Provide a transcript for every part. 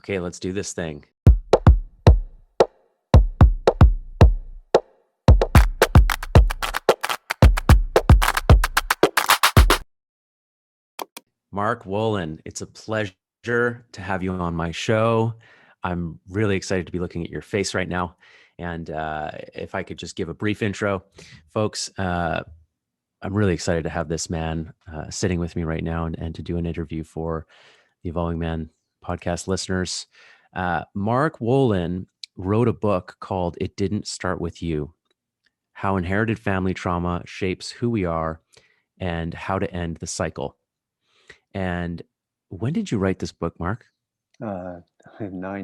Okay, let's do this thing. Mark Wolynn, it's a pleasure to have you on my show. I'm really excited to be looking at your face right now. And if I could just give a brief intro, folks, I'm really excited to have this man sitting with me right now and to do an interview for the Evolving Man podcast listeners. Mark Wolynn wrote a book called It Didn't Start With You: How Inherited Family Trauma Shapes Who We Are and How to End the Cycle. And when did you write this book, Mark? 9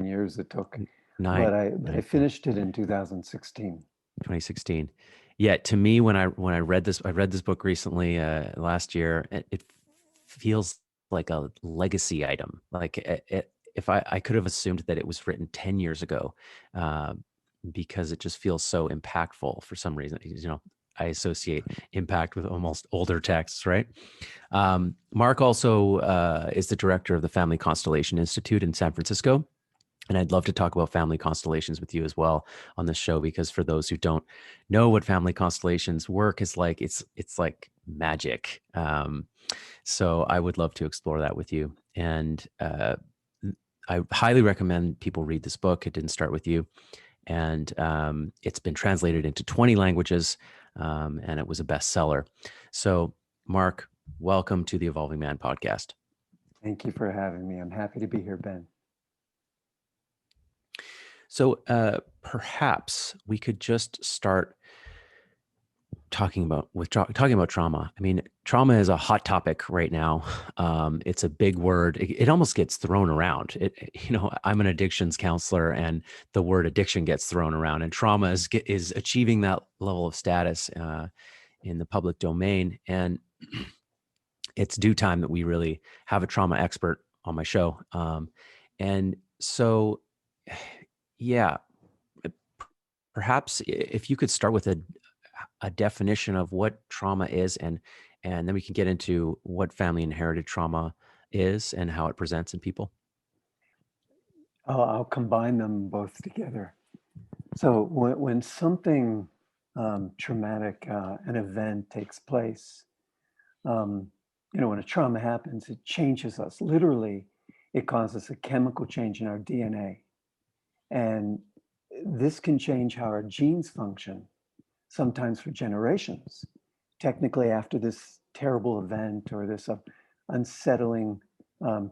years it took, Nine, but I nine, finished it in 2016. 2016. Yeah, to me, when I read this, I read this book recently, last year. It feels like a legacy item. Like if I could have assumed that it was written 10 years ago, uh, because it just feels so impactful for some reason. I associate impact with almost older texts, right? Mark also is the director of the Family Constellation Institute in San Francisco. And I'd love to talk about family constellations with you as well on this show, because for those who don't know what family constellations work is like, it's like magic. So I would love to explore that with you. And I highly recommend people read this book. It Didn't Start With You. And it's been translated into 20 languages, and it was a bestseller. So, Mark, welcome to the Evolving Man podcast. Thank you for having me. I'm happy to be here, Ben. So perhaps we could just start talking about trauma. I mean, trauma is a hot topic right now. It's a big word. It almost gets thrown around. I'm an addictions counselor, and the word addiction gets thrown around. And trauma is achieving that level of status in the public domain. And it's due time that we really have a trauma expert on my show. And so, yeah, perhaps if you could start with a definition of what trauma is, and then we can get into what family inherited trauma is and how it presents in people. I'll combine them both together. So when something traumatic, an event takes place, um, when a trauma happens, it changes us. Literally, it causes a chemical change in our DNA. And this can change how our genes function, sometimes for generations. Technically, after this terrible event or this unsettling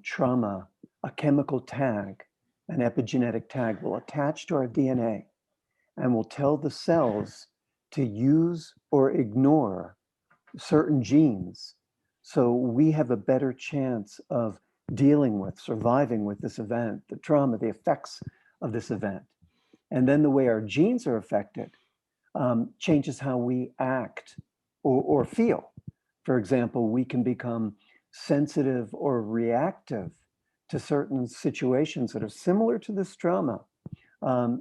trauma, a chemical tag, an epigenetic tag, will attach to our DNA and will tell the cells to use or ignore certain genes. So we have a better chance of dealing with, surviving with this event, the trauma, the effects of this event. And then the way our genes are affected changes how we act or feel. For example, we can become sensitive or reactive to certain situations that are similar to this trauma,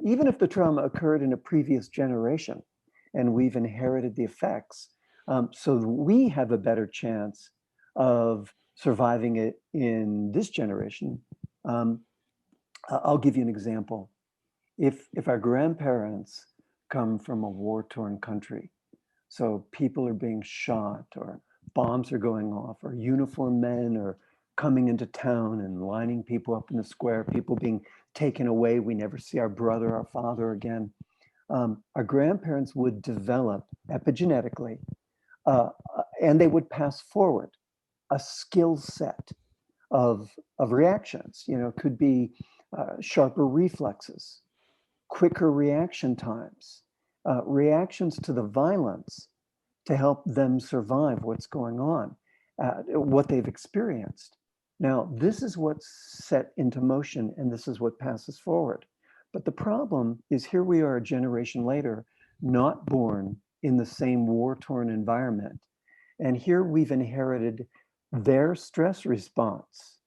even if the trauma occurred in a previous generation and we've inherited the effects. So we have a better chance of surviving it in this generation. Um, I'll give you an example. If our grandparents come from a war-torn country, so people are being shot or bombs are going off or uniformed men are coming into town and lining people up in the square, people being taken away, we never see our brother, our father again. Our grandparents would develop epigenetically, and they would pass forward a skill set of reactions. Could be sharper reflexes, quicker reaction times, reactions to the violence to help them survive what's going on, what they've experienced. Now, this is what's set into motion, and this is what passes forward. But the problem is, here we are a generation later, not born in the same war-torn environment. And here we've inherited their stress response,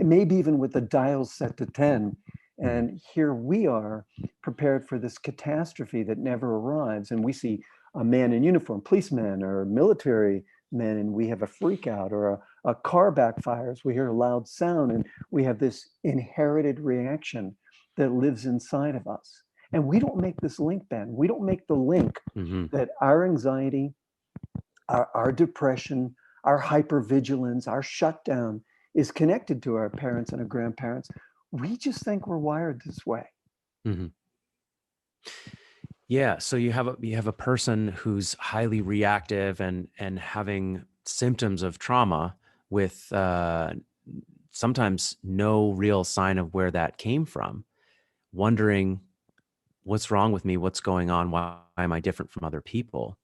maybe even with the dials set to 10. And here we are prepared for this catastrophe that never arrives. And we see a man in uniform, policeman or military men, and we have a freak out, or A car backfires, we hear a loud sound, and we have this inherited reaction that lives inside of us. And we don't make this link, Ben. We don't make the link Hmm. that our anxiety, our depression, our hypervigilance, our shutdown is connected to our parents and our grandparents. We just think we're wired this way. Hmm. Yeah. So you have a person who's highly reactive and having symptoms of trauma with sometimes no real sign of where that came from, wondering what's wrong with me, what's going on, why am I different from other people?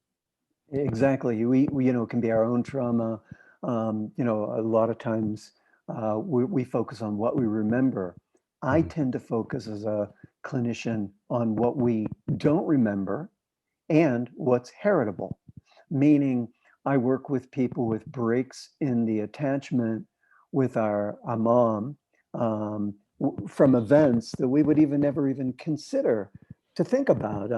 Exactly. We can be our own trauma. A lot of times we focus on what we remember. I Mhm. tend to focus as a clinician on what we don't remember and what's heritable, meaning I work with people with breaks in the attachment with our mom from events that we would even never even consider to think about.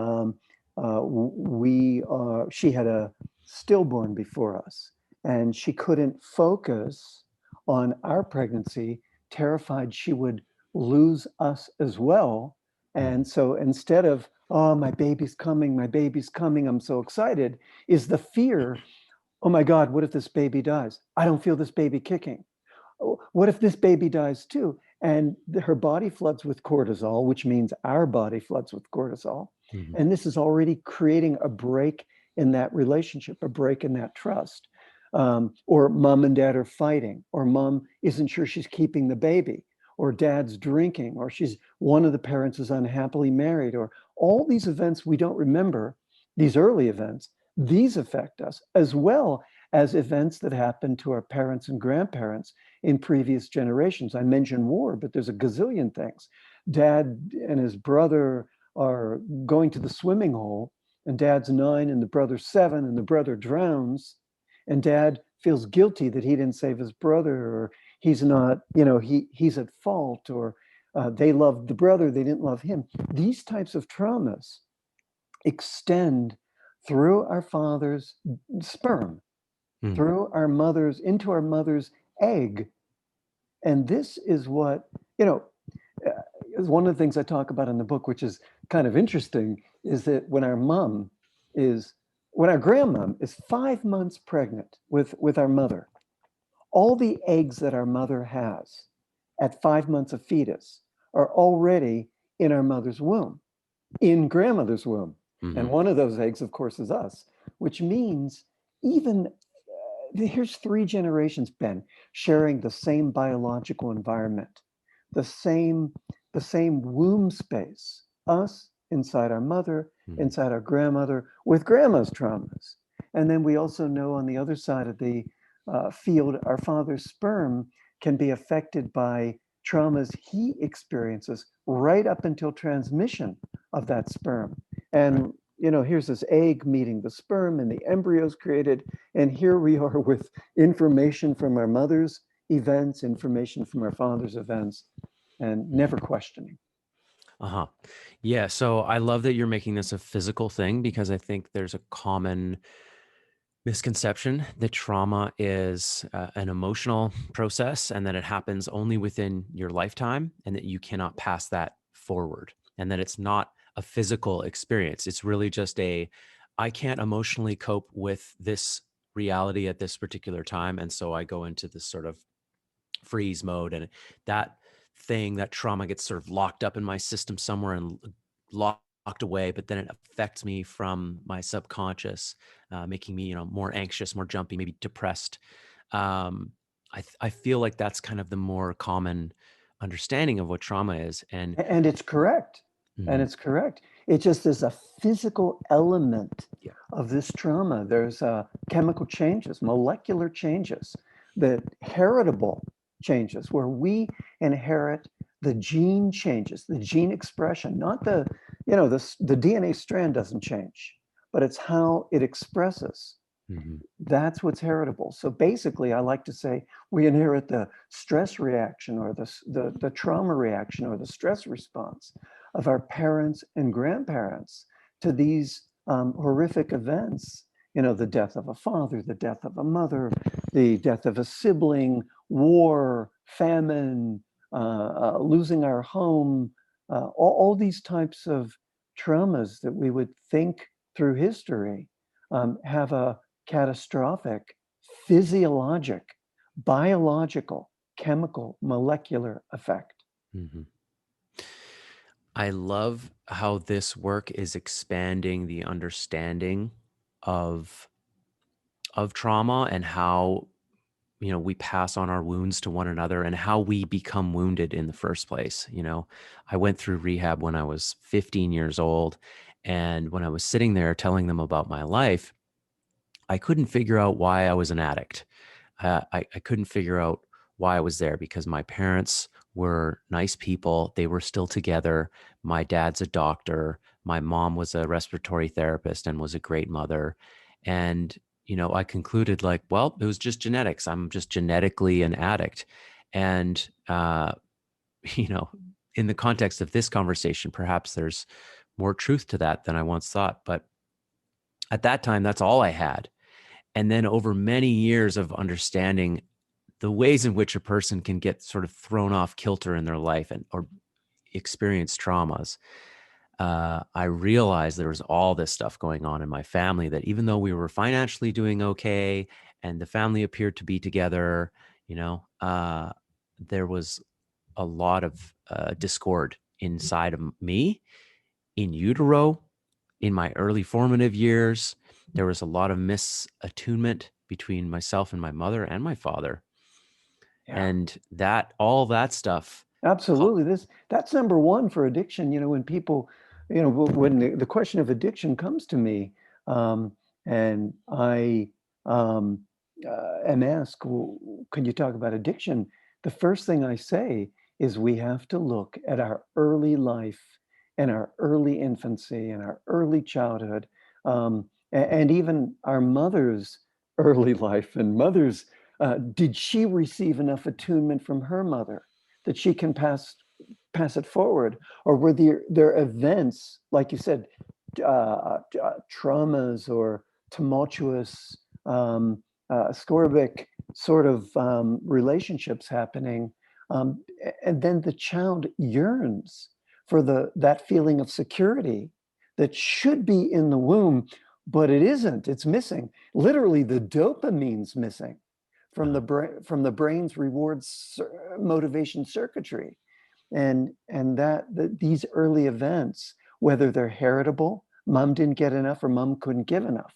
She had a stillborn before us, and she couldn't focus on our pregnancy, terrified she would lose us as well. Mhm. And so instead of, oh, my baby's coming, I'm so excited, is the fear, oh my God, what if this baby dies? I don't feel this baby kicking. Oh, what if this baby dies too? And her body floods with cortisol, which means our body floods with cortisol. Mhm. And this is already creating a break in that relationship, a break in that trust. Or mom and dad are fighting, or mom isn't sure she's keeping the baby, or dad's drinking, or she's one of the parents is unhappily married, or all these events we don't remember, these early events, these affect us as well as events that happen to our parents and grandparents in previous generations. I mentioned war, but there's a gazillion things. Dad and his brother are going to the swimming hole, and dad's 9 and the brother's 7, and the brother drowns, and dad feels guilty that he didn't save his brother, or he's not, he's at fault, or they loved the brother, they didn't love him. These types of traumas extend through our father's sperm, Mhm. through our mother's, into our mother's egg. And this is what, you know, is one of the things I talk about in the book, which is kind of interesting, is that when our grandmom is 5 months pregnant with our mother, all the eggs that our mother has at 5 months of fetus are already in our mother's womb, in grandmother's womb. And Mhm. one of those eggs, of course, is us, which means even here's 3 generations, Ben, sharing the same biological environment, the same, the same womb space, us inside our mother, Mhm. inside our grandmother, with grandma's traumas. And then we also know on the other side of the field, our father's sperm can be affected by traumas he experiences right up until transmission of that sperm. Right. And here's this egg meeting the sperm and the embryos created. And here we are with information from our mother's events, information from our father's events, and Mhm. never questioning. Uh-huh. Yeah. So I love that you're making this a physical thing because I think there's a common misconception that trauma is an emotional process and that it happens only within your lifetime and that you cannot pass that forward and that it's not a physical experience. It's really just I can't emotionally cope with this reality at this particular time. And so I go into this sort of freeze mode and that that trauma gets sort of locked up in my system somewhere and locked away, but then it affects me from my subconscious, making me more anxious, more jumpy, maybe depressed. um, I feel like that's kind of the more common understanding of what trauma is. And And it's correct. And mhm, it's correct. It just is a physical element yeah. of this trauma. There's chemical changes, molecular changes, the heritable changes, where we inherit the gene changes, the gene expression, not the DNA strand doesn't change, but it's how it expresses. Mhm. That's what's heritable. So basically, I like to say we inherit the stress reaction or the trauma reaction or the stress response of our parents and grandparents to these horrific events the death of a father, the death of a mother, the death of a sibling, war, famine, losing our home, all these types of traumas that we would think through history have a catastrophic physiologic, biological, chemical, molecular effect. Mhm. I love how this work is expanding the understanding of trauma and how, we pass on our wounds to one another and how we become wounded in the first place. I went through rehab when I was 15 years old, and when I was sitting there telling them about my life, I couldn't figure out why I was an addict. I couldn't figure out why I was there because my parents were nice people. They were still together. My dad's a doctor. My mom was a respiratory therapist and was a great mother. And, I concluded like, well, it was just genetics. I'm just genetically an addict. And, you know, in the context of this conversation, perhaps there's more truth to that than I once thought. But at that time, that's all I had. And then over many years of understanding the ways in which a person can get sort of thrown off kilter in their life and or experience traumas, I realized there was all this stuff going on in my family that even though we were financially doing okay and the family appeared to be together, there was a lot of discord inside of me, in utero, in my early formative years. There was a lot of misattunement between myself and my mother and my father. Yeah. And all that stuff. Absolutely. That's number one for addiction. When people, when the question of addiction comes to me, and I am asked, well, can you talk about addiction? The first thing I say is we have to look at our early life and our early infancy and our early childhood, and even our mother's early life and mother's. Did she receive enough attunement from her mother that she can pass it forward, or were there events like you said, traumas or tumultuous scorbic sort of relationships happening, and then the child yearns for that feeling of security that should be in the womb, but it isn't. It's missing. Literally, the dopamine's missing from Uh, the brain's rewards motivation circuitry, and these early events, whether they're heritable, mom didn't get enough or mom couldn't give enough,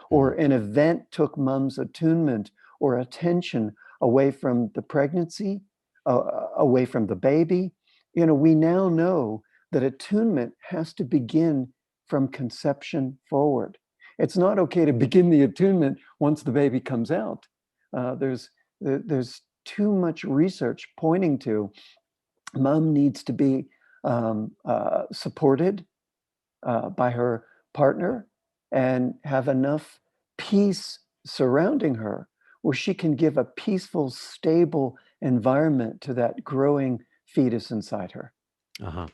or mhm, an event took mom's attunement or attention away from the pregnancy, away from the baby. We now know that attunement has to begin from conception forward. It's not okay to begin the attunement once the baby comes out. There's too much research pointing to mom needs to be supported by her partner and have enough peace surrounding her where she can give a peaceful, stable environment to that growing fetus inside her. uh-huh.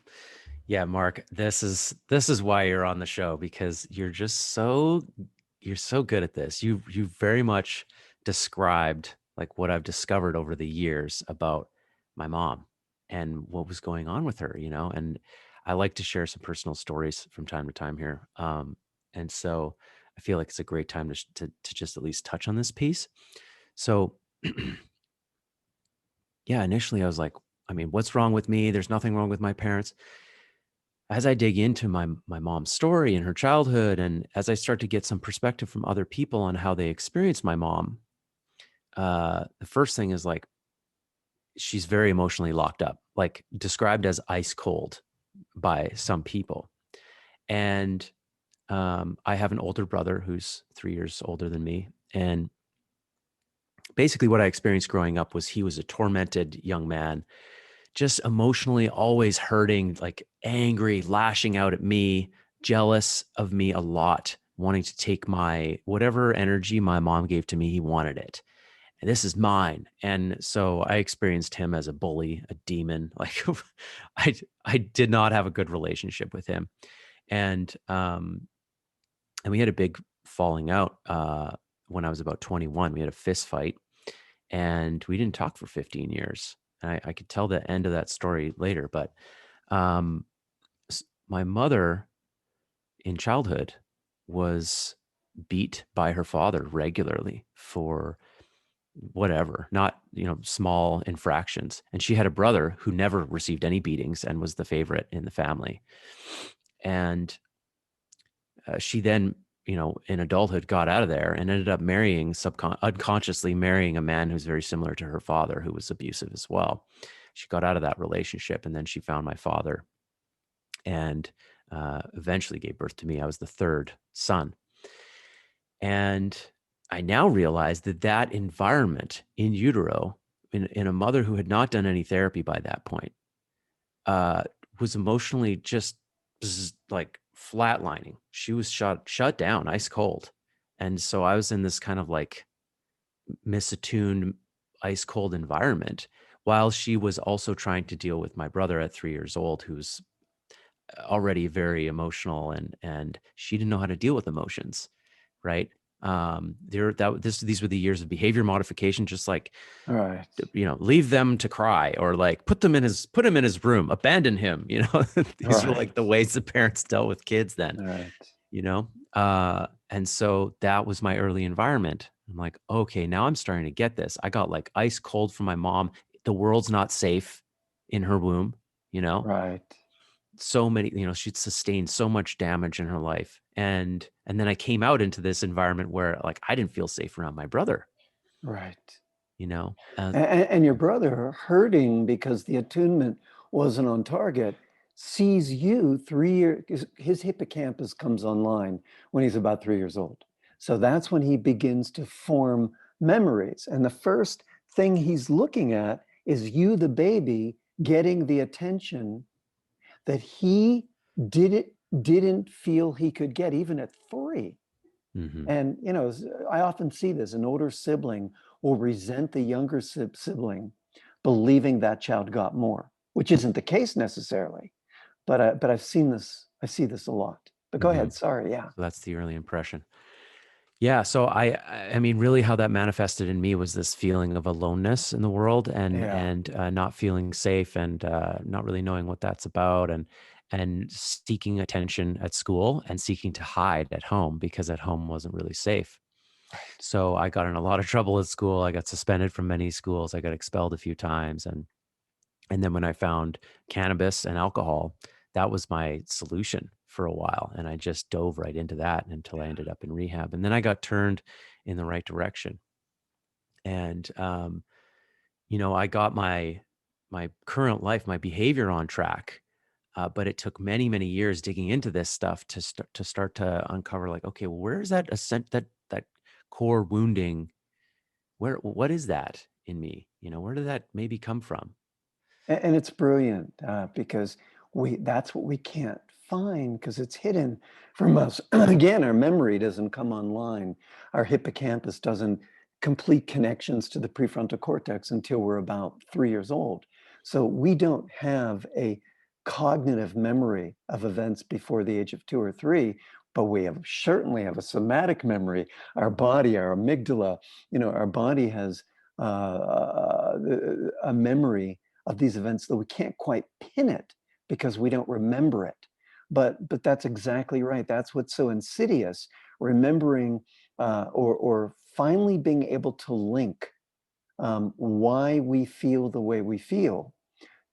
Yeah, Mark, this is why you're on the show, because you're so good at this. You very much described like what I've discovered over the years about my mom and what was going on with her, and I like to share some personal stories from time to time here. And so I feel like it's a great time to just at least touch on this piece. So yeah, initially I was like, I mean, what's wrong with me? There's nothing wrong with my parents. As I dig into my mom's story and her childhood, and as I start to get some perspective from other people on how they experienced my mom, the first thing is like she's very emotionally locked up, like described as ice cold by some people. And I have an older brother who's 3 years older than me, and basically what I experienced growing up was he was a tormented young man, just emotionally always hurting, like angry, lashing out at me, jealous of me a lot, wanting to take my whatever energy my mom gave to me, he wanted it. And this is mine. And so I experienced him as a bully, a demon. Like I did not have a good relationship with him. And we had a big falling out when I was about 21. We had a fist fight, and we didn't talk for 15 years. And I could tell the end of that story later, but um, my mother in childhood was beat by her father regularly for whatever, not, small infractions. And she had a brother who never received any beatings and was the favorite in the family. And she then, in adulthood got out of there and ended up marrying unconsciously marrying a man who's very similar to her father, who was abusive as well. She got out of that relationship, and then she found my father and eventually gave birth to me. I was the third son. And I now realize that that environment in utero, in a mother who had not done any therapy by that point, uh, was emotionally just like flatlining. She was shut down, ice cold. And so I was in this kind of like misattuned, ice cold environment, while she was also trying to deal with my brother at 3 years old, who's already very emotional, and she didn't know how to deal with emotions, right? These were the years of behavior modification, just like, Right. leave them to cry, or like put him in his room, abandon him. These were like Right. the ways the parents dealt with kids then. Right. And so that was my early environment. I'm like, okay, now I'm starting to get this. I got like ice cold from my mom. The world's not safe in her womb. you know Right. so many, she'd sustained so much damage in her life, and then I came out into this environment where like I didn't feel safe around my brother. Right. you know uh, And your brother, hurting because the attunement wasn't on target, sees you 3 years, his hippocampus comes online when he's about 3 years old. So that's when he begins to form memories. And the first thing he's looking at is you, the baby, getting the attention that he didn't didn't feel he could get even at 3. mhm, And, I often see this. An older sibling will resent the younger sibling, believing that child got more, which isn't the case necessarily. But I've seen this. I see this a lot. But go mhm. ahead. Sorry. Yeah. So that's the early impression. Yeah, so I mean, really, how that manifested in me was this feeling of aloneness in the world, Yeah. and not feeling safe, and not really knowing what that's about, and seeking attention at school and seeking to hide at home, because at home wasn't really safe. Right. So I got in a lot of trouble at school. I got suspended from many schools. I got expelled a few times, and then when I found cannabis and alcohol, that was my solution for a while. And I just dove right into that until I ended up in rehab. And then I got turned in the right direction. And I got my current life, my behavior on track. But it took many, many years digging into this stuff to start to uncover, like, okay, well, where is that that core wounding? What is that in me? Where did that maybe come from? And it's brilliant because that's what we can't find because it's hidden from us. Again, our memory doesn't come online. Our hippocampus doesn't complete connections to the prefrontal cortex until we're about 3 years old. So we don't have a cognitive memory of events before the age of 2 or 3, but we certainly have a somatic memory. Our body, our amygdala, our body has a memory of these events, though we can't quite pin it because we don't remember it. But that's exactly right. That's what's so insidious. Remembering or finally being able to link why we feel the way we feel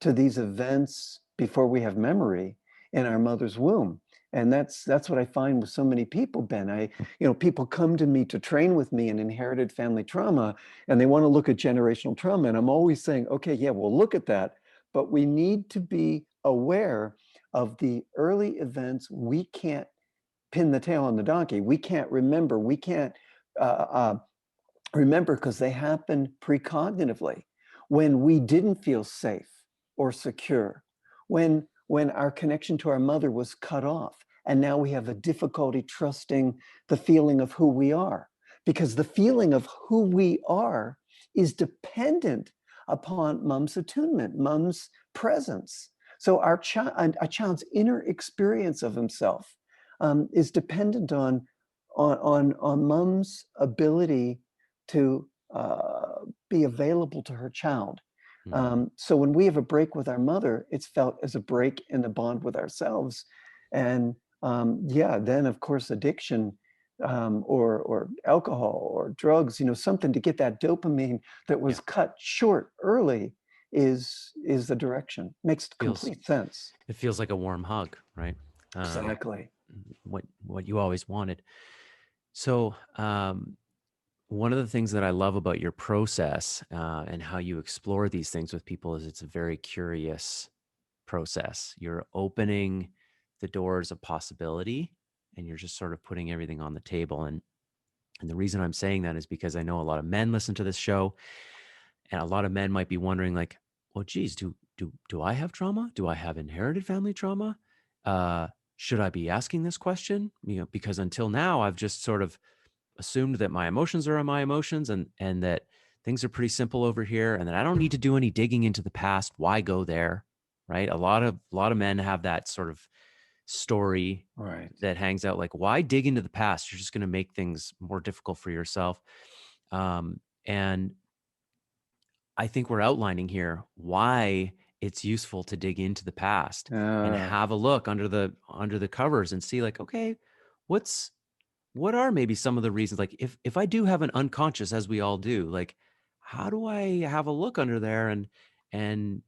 to these events before we have memory in our mother's womb. And that's what I find with so many people, Ben. People come to me to train with me in inherited family trauma, and they want to look at generational trauma. And I'm always saying, okay, yeah, we'll look at that, but we need to be aware of the early events we can't pin the tail on the donkey. We can't remember. We can't uh, uh, remember because they happen precognitively when we didn't feel safe or secure, when our connection to our mother was cut off, and now we have a difficulty trusting the feeling of who we are, because the feeling of who we are is dependent upon mom's attunement, mom's presence. So a child's inner experience of himself is dependent on on mom's ability to be available to her child. Mhm. So when we have a break with our mother, it's felt as a break in the bond with ourselves. And yeah, then of course addiction, or alcohol or drugs, something to get that dopamine that Yeah. was cut short early is the direction. Makes Feels complete sense. it feels like a warm hug, right? Um, Exactly. what you always wanted. So, one of the things that I love about your process and how you explore these things with people is it's a very curious process. You're opening the doors of possibility, and you're just sort of putting everything on the table. And the reason I'm saying that is because I know a lot of men listen to this show, and a lot of men might be wondering, like, well, geez, do I have trauma? Do I have inherited family trauma? Uh, should I be asking this question? Because until now, I've just sort of assumed that my emotions are my emotions, and that things are pretty simple over here, and that I don't need to do any digging into the past. Why go there? Right? A lot of men have that sort of story Right. that hangs out, like, why dig into the past? You're just going to make things more difficult for yourself. And I think we're outlining here why it's useful to dig into the past and Uh, have a look under the covers and see, like, okay, what's what are maybe some of the reasons, like, if I do have an unconscious, as we all do, like, how do I have a look under there and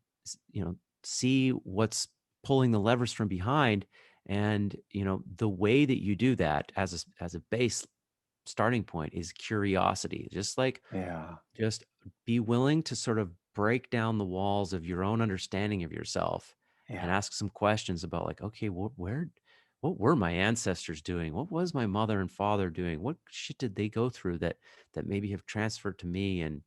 see what's pulling the levers from behind. And the way that you do that as a base starting point is curiosity. yeah. Just be willing to sort of break down the walls of your own understanding of yourself and Yeah. ask some questions about, like, okay, what were my ancestors doing? What was my mother and father doing? What shit did they go through that maybe have transferred to me? And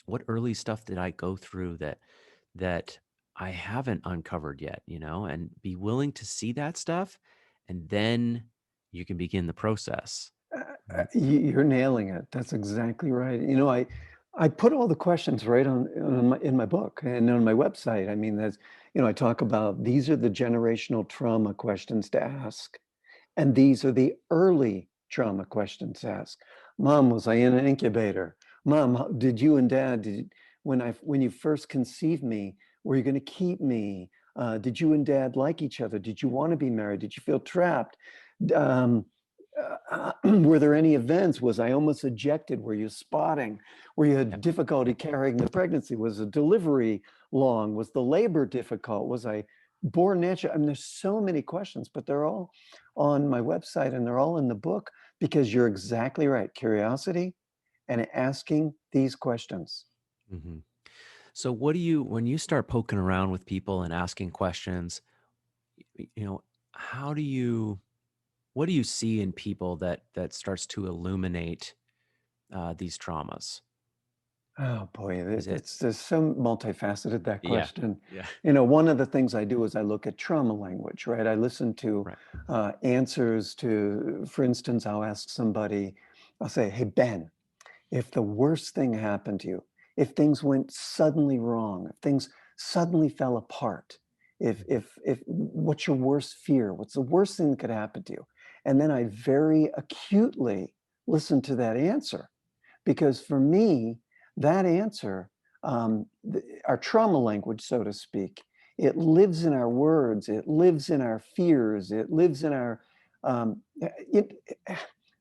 what early stuff did I go through that I haven't uncovered yet, and be willing to see that stuff, and then you can begin the process. Right. You're nailing it. That's exactly right. I put all the questions right in my book and on my website. I mean, I talk about these are the generational trauma questions to ask. And these are the early trauma questions to ask. Mom, was I in an incubator? Mom, did you and dad, when you first conceived me, were you going to keep me? Did you and dad like each other? Did you want to be married? Did you feel trapped? Um, were there any events? Was I almost ejected? Were you spotting? Were you Yep. had difficulty carrying the pregnancy? Was the delivery long? Was the labor difficult? Was I born natural? I mean, there's so many questions, but they're all on my website and they're all in the book because you're exactly right. Curiosity and asking these questions. Mhm. So when you start poking around with people and asking questions, you know, how do you what do you see in people that starts to illuminate these traumas? Oh boy, Is it it's there's so multifaceted that Yeah. question. Yeah. One of the things I do is I look at trauma language, right? I listen to Right. answers to, for instance, I'll ask somebody, I'll say, "Hey Ben, if the worst thing happened to you, if things went suddenly wrong, if things suddenly fell apart, if what's your worst fear? What's the worst thing that could happen to you?" And then I very acutely listen to that answer because for me, that answer, our trauma language, so to speak, it lives in our words, it lives in our fears, it lives in our. It,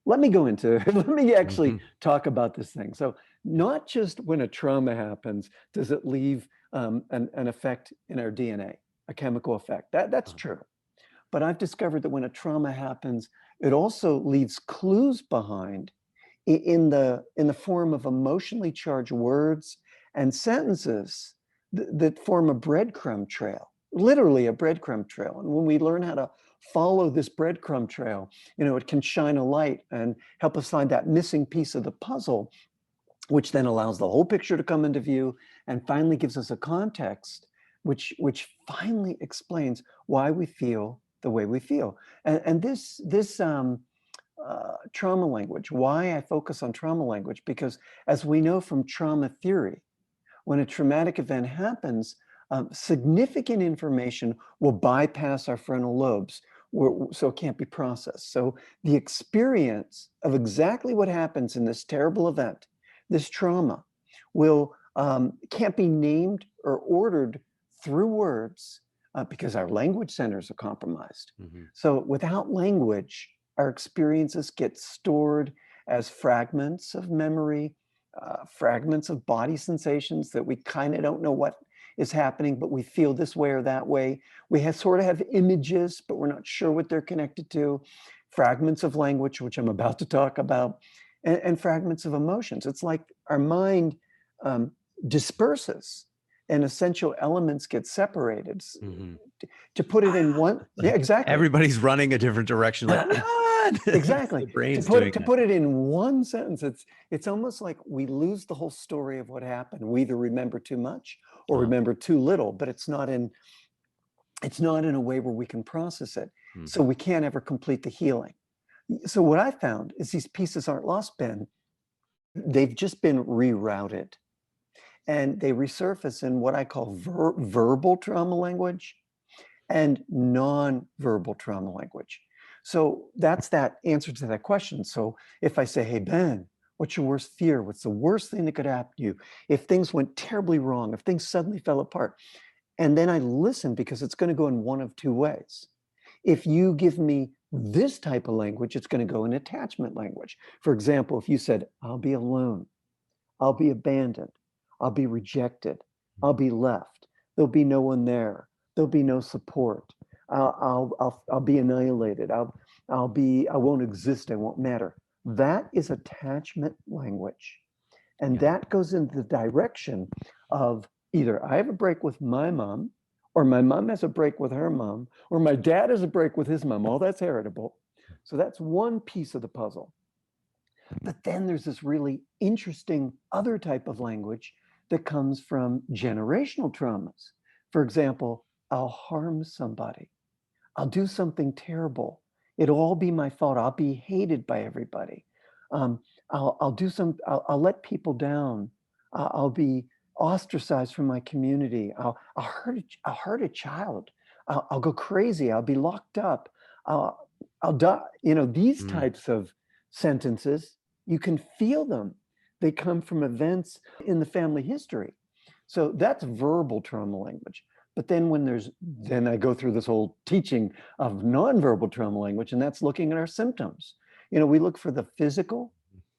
let me go into, let me actually Mhm. talk about this thing. So, Yeah. not just when a trauma happens does it leave an effect in our DNA, a chemical effect. That's Uh, true. But I've discovered that when a trauma happens, it also leaves clues behind in the form of emotionally charged words and sentences that form a breadcrumb trail, literally a breadcrumb trail. And when we learn how to follow this breadcrumb trail, it can shine a light and help us find that missing piece of the puzzle, which then allows the whole picture to come into view and finally gives us a context which finally explains why we feel the way we feel. And this trauma language. Why I focus on trauma language? Because as we know from trauma theory, when a traumatic event happens, significant information will bypass our frontal lobes. so it can't be processed. So the experience of exactly what happens in this terrible event, this trauma, will can't be named or ordered through words because our language centers are compromised. Mm-hmm. So without language, our experiences get stored as fragments of memory, fragments of body sensations that we kind of don't know what is happening, but we feel this way or that way. We sort of have images, but we're not sure what they're connected to. Fragments of language, which I'm about to talk about, and fragments of emotions. It's like our mind disperses and essential elements get separated. Mm-hmm. To put it in one, yeah, Like exactly. everybody's running a different direction, like run. Exactly. The brain's To doing that. put it in one sentence, it's almost like we lose the whole story of what happened. We either remember too much or Uh-huh. remember too little, but it's not in a way where we can process it. Hmm. So we can't ever complete the healing. So what I found is these pieces aren't lost, Ben. They've just been rerouted, and they resurface in what I call verbal trauma language and non-verbal trauma language. So that's that answer to that question. So if I say, hey, Ben, what's your worst fear? What's the worst thing that could happen to you? If things went terribly wrong, if things suddenly fell apart, and then I listen, because it's going to go in one of two ways. If you give me this type of language, it's going to go in attachment language. For example, if you said, I'll be alone, I'll be abandoned, I'll be rejected, I'll be left, there'll be no one there, there'll be no support, I'll be annihilated, I won't exist, I won't matter. That is attachment language. And Yeah. that goes in the direction of either I have a break with my mom, or my mom has a break with her mom, or my dad has a break with his mom. All that's heritable. So that's one piece of the puzzle. But then there's this really interesting other type of language that comes from generational traumas. For example, I'll harm somebody. I'll do something terrible. It'll all be my fault. I'll be hated by everybody. Um, I'll let people down. I'll be ostracized from my community. I'll hurt a child. I'll go crazy. I'll be locked up. I'll die. These Mm. types of sentences, you can feel them. They come from events in the family history. So that's verbal trauma language. But then then I go through this whole teaching of nonverbal trauma language, and that's looking at our symptoms. We look for the physical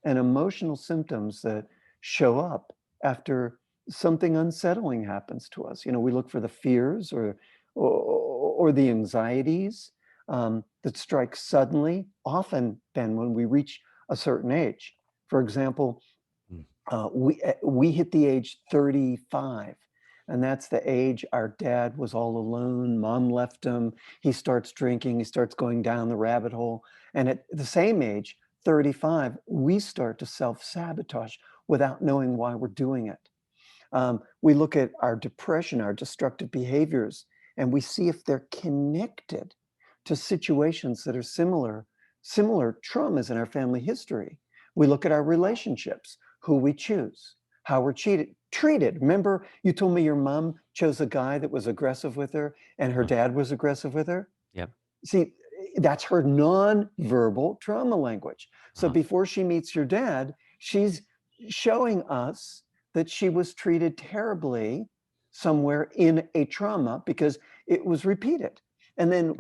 and emotional symptoms that show up after something unsettling happens to us. We look for the fears or the anxieties that strike suddenly, often then when we reach a certain age. For example, we hit the age 35. And that's the age our dad was all alone. Mom left him. He starts drinking. He starts going down the rabbit hole. And at the same age, 35, we start to self-sabotage without knowing why we're doing it. We look at our depression, our destructive behaviors, and we see if they're connected to situations that are similar traumas in our family history. We look at our relationships, who we choose, how we're treated. Remember, you told me your mom chose a guy that was aggressive with her and her dad was aggressive with her? Yep. See, that's her non-verbal trauma language. So Uh-huh. before she meets your dad, she's showing us that she was treated terribly somewhere in a trauma because it was repeated. And then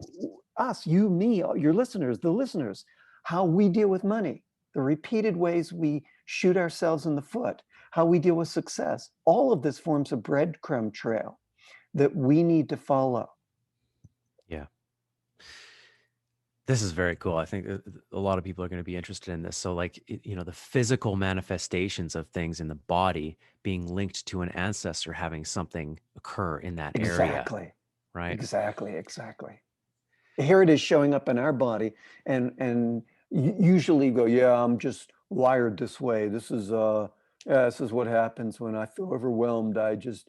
us, you, me, your listeners, the listeners, how we deal with money, the repeated ways we shoot ourselves in the foot, how we deal with success. All of this forms a breadcrumb trail that we need to follow. Yeah. This is very cool. I think a lot of people are going to be interested in this. So like, the physical manifestations of things in the body being linked to an ancestor having something occur in that area, Exactly, right? exactly. Here it is showing up in our body, and usually go, yeah, I'm just wired this way. This is what happens when I feel overwhelmed. I just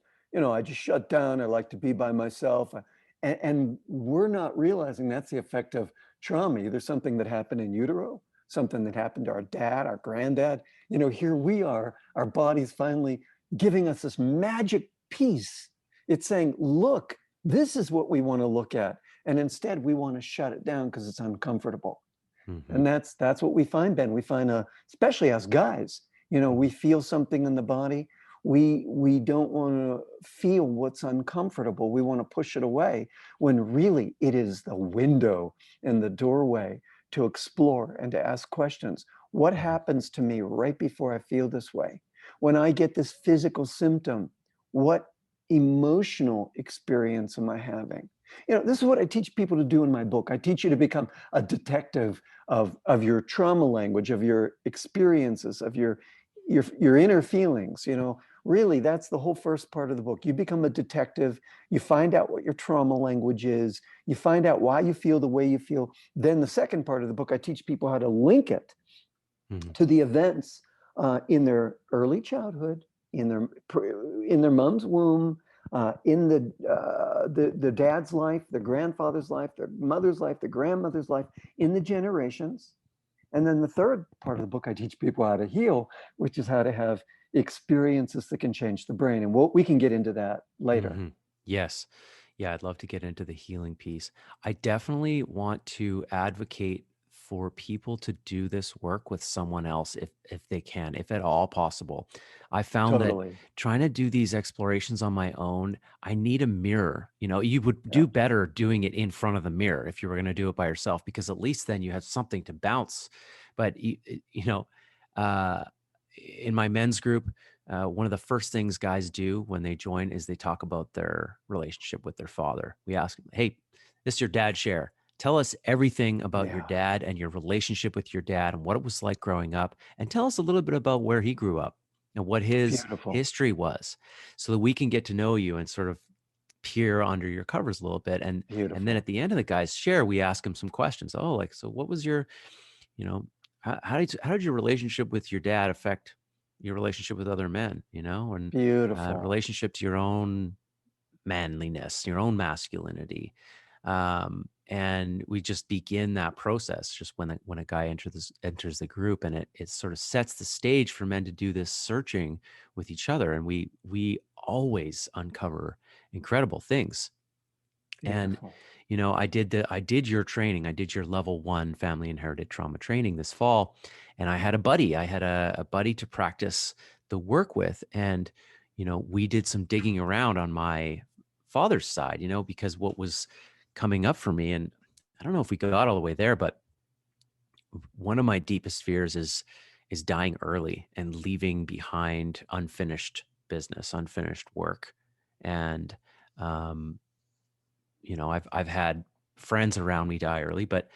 shut down. I like to be by myself. And we're not realizing that's the effect of trauma, either something that happened in utero, something that happened to our dad, our granddad. Here we are, our body's finally giving us this magic piece. It's saying, look, This is what we want to look at. And instead, we want to shut it down because it's uncomfortable. Hmm. And that's what we find, Ben. We find, especially us guys, we Hmm. feel something in the body. We don't want to feel what's uncomfortable. We want to push it away when really it is the window and the doorway to explore and to ask questions. What Hmm. happens to me right before I feel this way? When I get this physical symptom, what emotional experience am I having? This is what I teach people to do in my book. I teach you to become a detective of your trauma language, of your experiences, of your inner feelings. Really, that's the whole first part of the book. You become a detective. You find out what your trauma language is. You find out why you feel the way you feel. Then the second part of the book, I teach people how to link it Hmm. to the events in their early childhood, in their mom's womb, in the dad's life, the grandfather's life, their mother's life, the grandmother's life, in the generations. And then the third part of the book, I teach people how to heal, which is how to have experiences that can change the brain. And we can get into that later. Hmm. Yes. Yeah, I'd love to get into the healing piece. I definitely want to advocate for people to do this work with someone else if they can, if at all possible. I found that Totally. trying to do these explorations on my own, I need a mirror. You would Yeah. do better doing it in front of the mirror if you were going to do it by yourself, because at least then you have something to bounce. But uh, in my men's group, one of the first things guys do when they join is they talk about their relationship with their father. We ask them, "Hey, this is your dad share. Tell us everything about your Yeah. dad and your relationship with your dad and what it was like growing up. And tell us a little bit about where he grew up and what his Beautiful. history was, so that we can get to know you and sort of peer under your covers a little bit." And then Beautiful. at the end of the guy's share, we ask him some questions. Oh, like, so what was your, you know, how did your relationship with your dad affect your relationship with other men, and Beautiful. relationship to your own manliness, your own masculinity. And we just begin that process just when a guy enters the group, and it sort of sets the stage for men to do this searching with each other. And we always uncover incredible things. And Beautiful. I did your training. I did your level 1 family inherited trauma training this fall, and I had a buddy. I had a buddy to practice the work with, and we did some digging around on my father's side. Because what was coming up for me, and I don't know if we got all the way there, but one of my deepest fears is dying early and leaving behind unfinished business, unfinished work, and um, I've had friends around me die early, but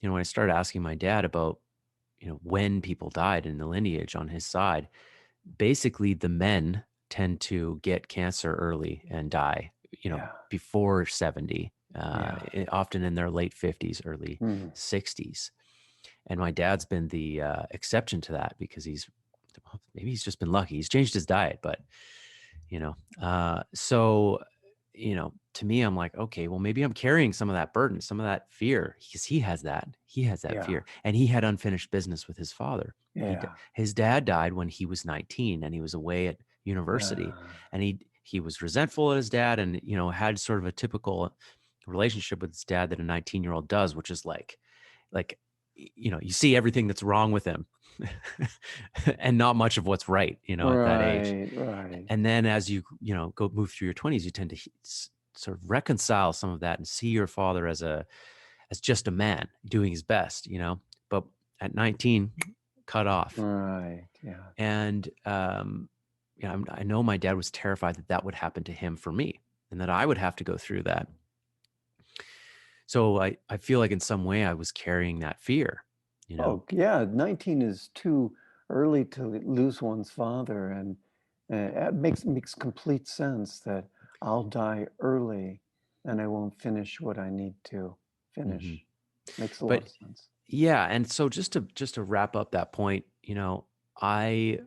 when I started asking my dad about, when people died in the lineage on his side, basically the men tend to get cancer early and die, Yeah. before 70, Yeah. often in their late 50s, early Mm. 60s. And my dad's been the exception to that, because maybe he's just been lucky. He's changed his diet, but so to me, I'm like, okay, well, maybe I'm carrying some of that burden, some of that fear, because he has that Yeah. fear, and he had unfinished business with his father. Yeah. His dad died when he was 19, and he was away at university, Uh, and he was resentful at his dad, and had sort of a typical relationship with his dad that a 19-year-old does, which is like you see everything that's wrong with him, and not much of what's right, at that age. right. Right. And then as go move through your 20s, you tend to sort of reconcile some of that and see your father as just a man doing his best, but at 19, cut off. Right. Yeah. And I know my dad was terrified that that would happen to him for me, and that I would have to go through that. So I feel like in some way I was carrying that fear, you know Oh, yeah. 19 is too early to lose one's father, and it makes complete sense that I'll die early and I won't finish what I need to hmm finish. Makes a lot but of sense. yeah, and so just to wrap up that point, I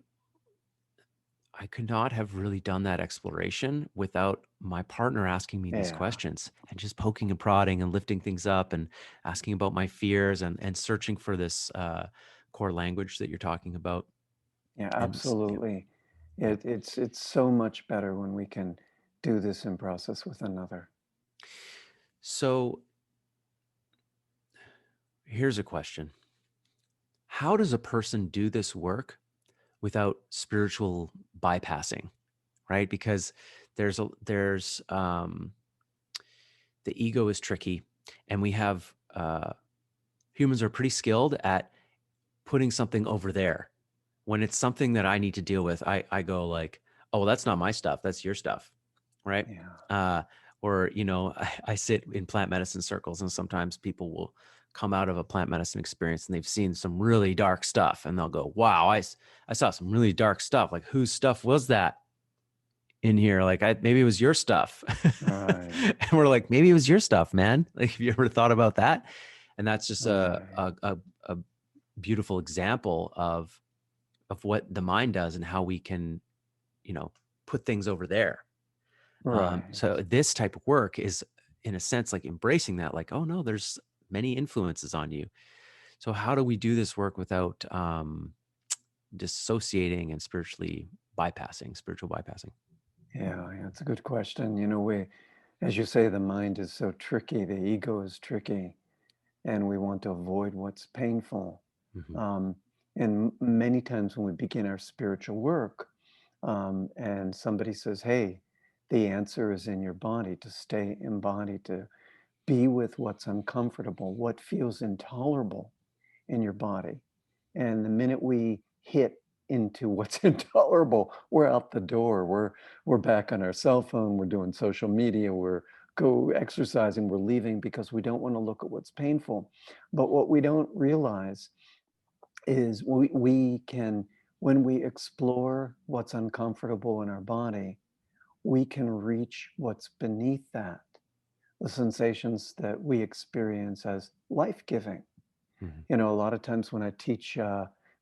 I could not have really done that exploration without my partner asking me these Yeah. questions and just poking and prodding and lifting things up and asking about my fears and searching for this core language that you're talking about. Yeah. And yeah, Absolutely. yeah, It's so much better when we can do this in process with another. So here's a question. How does a person do this work without spiritual bypassing, right? Because there's the ego is tricky, and we have humans are pretty skilled at putting something over there. When it's something that I need to deal with, I go like, oh, well, that's not my stuff. That's your stuff. Right. Yeah. Uh, or, I sit in plant medicine circles, and sometimes people will come out of a plant medicine experience and they've seen some really dark stuff, and they'll go, wow, I saw some really dark stuff. Like, whose stuff was that in here? Like, maybe it was your stuff. Right. And we're like, maybe it was your stuff, man. Like, have you ever thought about that? And that's just Right. a beautiful example of what the mind does and how we can, you know, put things over there. Right. So this type of work is, in a sense, like embracing that, like, oh no, there's many influences on you. So how do we do this work without dissociating and spiritual bypassing? Yeah, yeah, it's a good question. You know, as you say, the mind is so tricky, the ego is tricky, and we want to avoid what's painful. Hmm. Um, and many times when we begin our spiritual work, and somebody says, hey, the answer is in your body, to stay embodied, to be with what's uncomfortable, what feels intolerable in your body. And the minute we hit into what's intolerable, we're out the door. We're back on our cell phone. We're doing social media. We're go exercising. We're leaving because we don't want to look at what's painful. But what we don't realize is we can, when we explore what's uncomfortable in our body, we can reach what's beneath that, the sensations that we experience as life-giving. Hmm. You know, a lot of times when I teach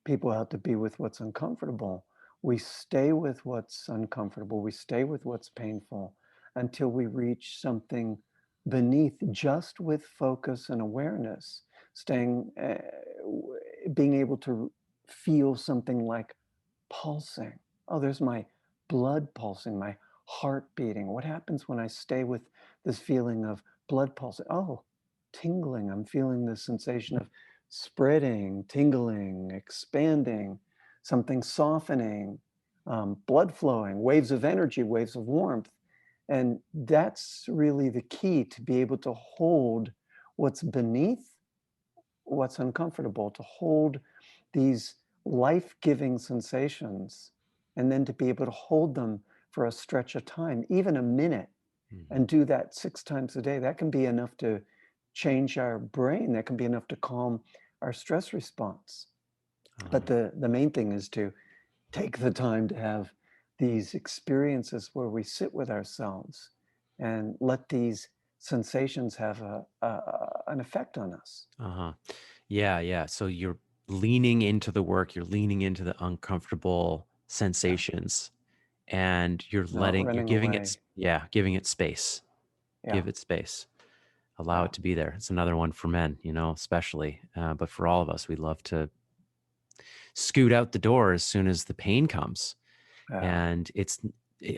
people how to be with what's uncomfortable, we stay with what's uncomfortable, we stay with what's painful until we reach something beneath, just with focus and awareness, staying, being able to feel something like pulsing. Oh, there's my blood pulsing, my heart beating. What happens when I stay with this feeling of blood pulsing? Oh, tingling. I'm feeling this sensation of spreading, tingling, expanding, something softening, blood flowing, waves of energy, waves of warmth. And that's really the key, to be able to hold what's beneath what's uncomfortable, to hold these life-giving sensations, and then to be able to hold them for a stretch of time, even a minute, Hmm. and do that 6 times a day. That can be enough to change our brain. That can be enough to calm our stress response. But the main thing is to take the time to have these experiences where we sit with ourselves and let these sensations have an effect on us. Uh-huh. Yeah, yeah. So you're leaning into the work, you're leaning into the uncomfortable Yeah, sensations, and not you're running giving away. giving it space. Yeah, Give it space. Allow yeah, it to be there. It's another one for men, especially. But for all of us, we love to scoot out the door as soon as the pain comes. yeah. And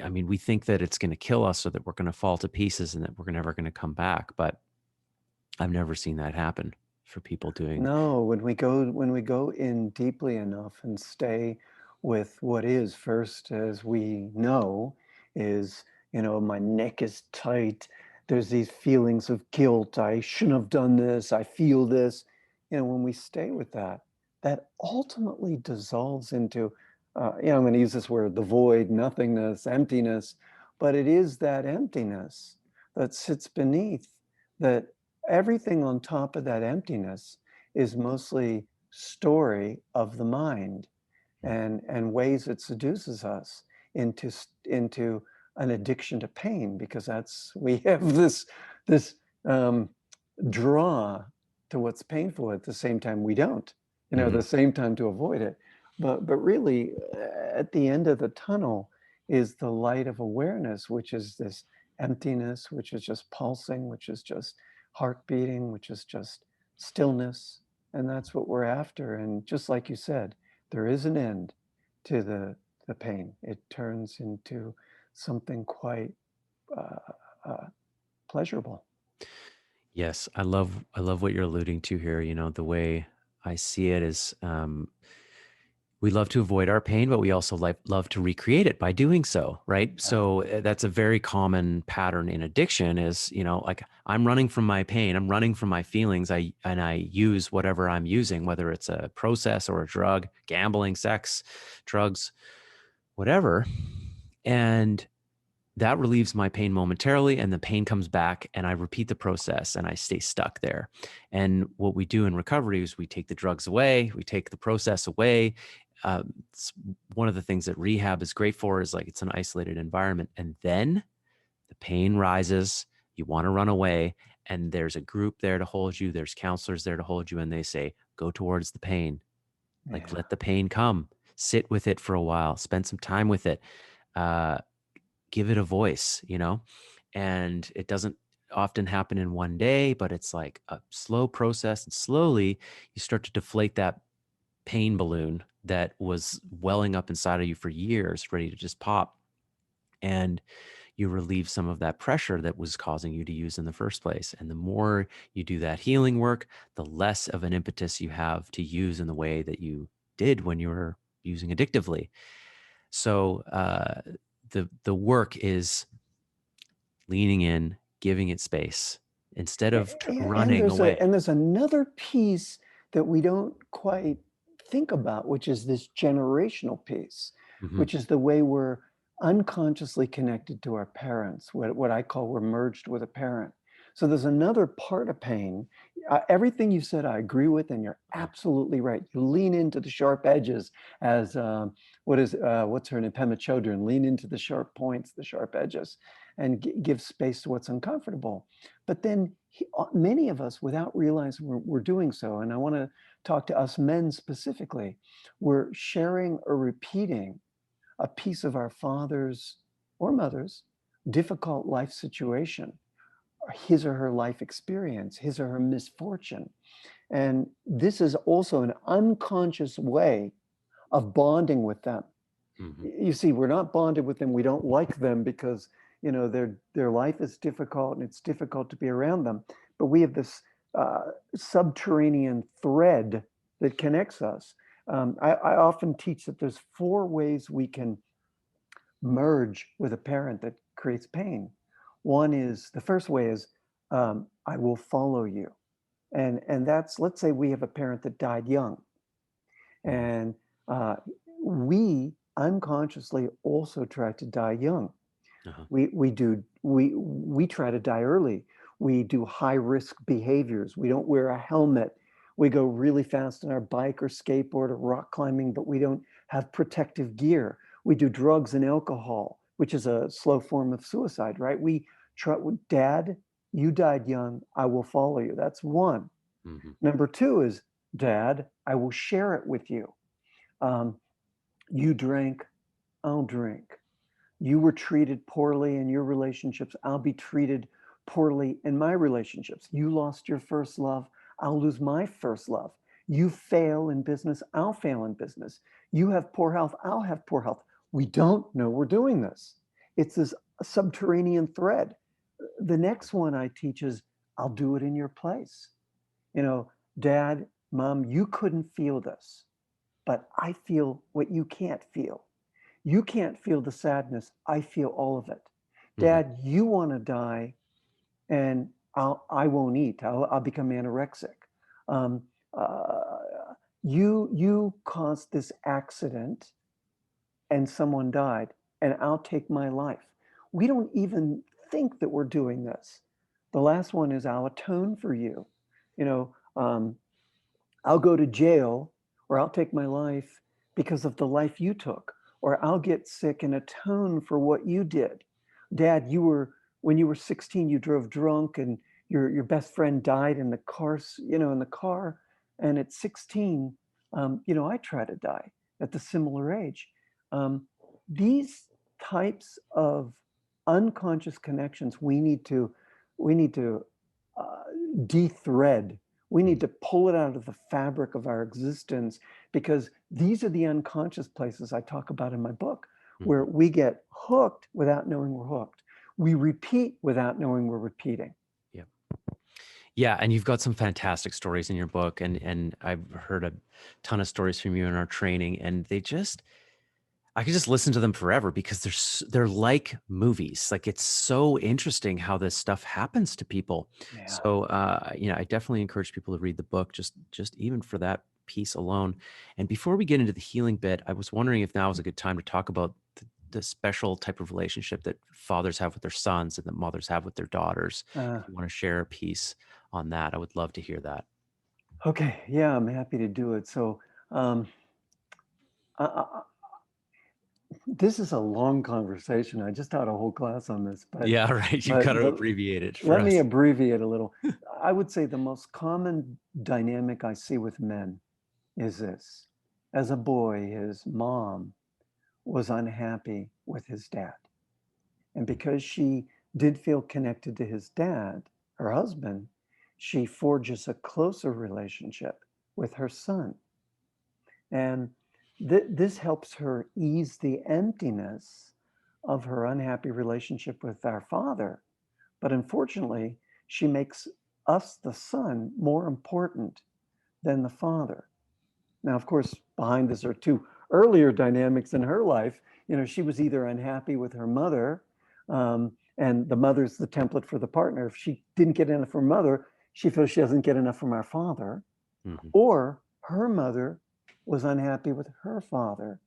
I mean, we think that it's going to kill us, or that we're going to fall to pieces and that we're never going to come back. But I've never seen that happen for people doing. No, when we go in deeply enough and stay with what is first, as we know, is, my neck is tight. There's these feelings of guilt. I shouldn't have done this. I feel this. When we stay with that, that ultimately dissolves into, I'm going to use this word, the void, nothingness, emptiness. But it is that emptiness that sits beneath, that everything on top of that emptiness is mostly story of the mind, and ways it seduces us into an addiction to pain, because that's we have this um, draw to what's painful, at the same time we don't, at the Mhm. same time to avoid it. But really, at the end of the tunnel is the light of awareness, which is this emptiness, which is just pulsing, which is just heart beating, which is just stillness. And that's what we're after. And just like you said, there is an end to the pain. It turns into something quite uh, uh, pleasurable. Yes, I love what you're alluding to here. You know, the way I see it is, we love to avoid our pain, but we also love to recreate it by doing so, right? Yeah. So that's a very common pattern in addiction is, you know, like I'm running from my pain, I'm running from my feelings. I use whatever I'm using, whether it's a process or a drug, gambling, sex, drugs, whatever. And that relieves my pain momentarily, and the pain comes back, and I repeat the process and I stay stuck there. And what we do in recovery is we take the drugs away, we take the process away. It's one of the things that rehab is great for is like it's an isolated environment. And then the pain rises, you want to run away, and there's a group there to hold you, there's counselors there to hold you, and they say, go towards the pain. Like Yeah. let the pain come, sit with it for a while, spend some time with it. Uh, Give it a voice, you know? And it doesn't often happen in one day, but it's like a slow process. And slowly you start to deflate that pain balloon that was welling up inside of you for years, ready to just pop. And you relieve some of that pressure that was causing you to use in the first place. And the more you do that healing work, the less of an impetus you have to use in the way that you did when you were using addictively. So the work is leaning in, giving it space instead of running away. And there's another piece that we don't quite think about, which is this generational piece, Mhm. which is the way we're unconsciously connected to our parents, what I call we're merged with a parent. So there's another part of pain. Everything you said, I agree with, and you're Uh-huh. absolutely right. You lean into the sharp edges, as what's her name, Pema Chodron, lean into the sharp points, the sharp edges, and give space to what's uncomfortable. But then many of us, without realizing we're doing so, and I want to talk to us men specifically, we're sharing or repeating a piece of our father's or mother's difficult life situation, or his or her life experience, his or her misfortune. And this is also an unconscious way of bonding with them. Mhm. You see, we're not bonded with them. We don't like them because, you know, their life is difficult and it's difficult to be around them. But we have this subterranean thread that connects us. I often teach that there's 4 ways we can merge with a parent that creates pain. One is, the first way is, I will follow you. And that's, let's say we have a parent that died young, Mhm. and uh, we unconsciously also try to die young. Uh-huh. We try to die early. We do high risk behaviors. We don't wear a helmet. We go really fast on our bike or skateboard or rock climbing, but we don't have protective gear. We do drugs and alcohol, which is a slow form of suicide, right? We try, Dad, you died young. I will follow you. That's one. Mhm. Number two is, Dad, I will share it with you. Um, you drank, I'll drink. You were treated poorly in your relationships. I'll be treated poorly in my relationships. You lost your first love. I'll lose my first love. You fail in business. I'll fail in business. You have poor health. I'll have poor health. We don't know we're doing this. It's this subterranean thread. The next one I teach is, I'll do it in your place. You know, Dad, Mom, you couldn't feel this, but I feel what you can't feel. You can't feel the sadness. I feel all of it. Mhm. Dad, you want to die, and I won't eat. I'll become anorexic. Um, uh, you caused this accident, and someone died, and I'll take my life. We don't even think that we're doing this. The last one is, I'll atone for you. You know, I'll go to jail, or I'll take my life because of the life you took, or I'll get sick and atone for what you did. Dad, when you were 16, you drove drunk and your best friend died in the car, in the car. And at 16, I tried to die at the similar age. Um, these types of unconscious connections we need to uh, de-thread. We need Mhm. to pull it out of the fabric of our existence, because these are the unconscious places I talk about in my book, where Mhm. we get hooked without knowing we're hooked. We repeat without knowing we're repeating. Yep. Yeah, and you've got some fantastic stories in your book, and I've heard a ton of stories from you in our training, and they just I could just listen to them forever because they're like movies. Like it's so interesting how this stuff happens to people. Yeah. So I definitely encourage people to read the book just even for that piece alone. And before we get into the healing bit, I was wondering if now is a good time to talk about the special type of relationship that fathers have with their sons and that mothers have with their daughters. Uh, If you want to share a piece on that, I would love to hear that. okay. Yeah, I'm happy to do it. So, um, I, this is a long conversation. I just taught a whole class on this, Yeah, right. You've got to but abbreviate it for let me us. abbreviate a little. I would say the most common dynamic I see with men is this. As a boy, his mom was unhappy with his dad. And because she did feel connected to his dad, her husband, she forges a closer relationship with her son. And this helps her ease the emptiness of her unhappy relationship with our father. But unfortunately, she makes us, the son, more important than the father. Now, of course, behind this are two earlier dynamics in her life. She was either unhappy with her mother, and the mother's the template for the partner. If she didn't get enough from her mother, she feels she doesn't get enough from our father, Mhm. or her mother was unhappy with her father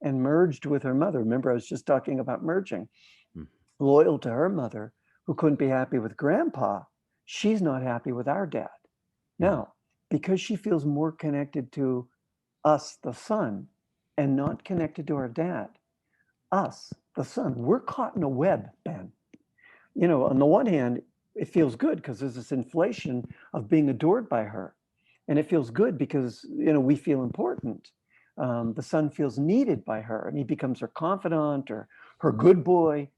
and merged with her mother. Remember, I was just talking about merging. Mhm. Loyal to her mother, who couldn't be happy with grandpa, she's not happy with our dad. Mhm. Now, because she feels more connected to us, the son, and not connected to our dad, us, the son, we're caught in a web, Ben. On the one hand, it feels good because there's this inflation of being adored by her. And it feels good because, we feel important. The son feels needed by her and he becomes her confidant or her good boy.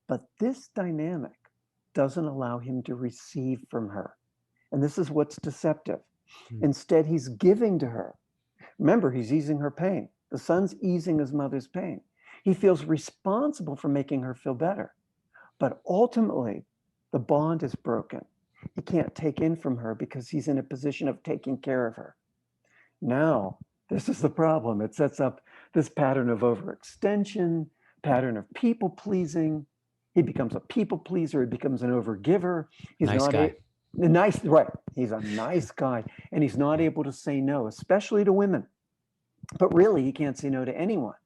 But this dynamic doesn't allow him to receive from her. And this is what's deceptive. Mhm. Instead, he's giving to her. Remember, he's easing her pain. The son's easing his mother's pain. He feels responsible for making her feel better. But ultimately, the bond is broken. He can't take in from her because he's in a position of taking care of her. Now, this is the problem. It sets up this pattern of overextension, pattern of people pleasing. He becomes a people pleaser. He becomes an overgiver. He's Nice not guy. nice, right? He's a nice guy, and he's not Yeah. able to say no, especially to women. But really, he can't say no to anyone.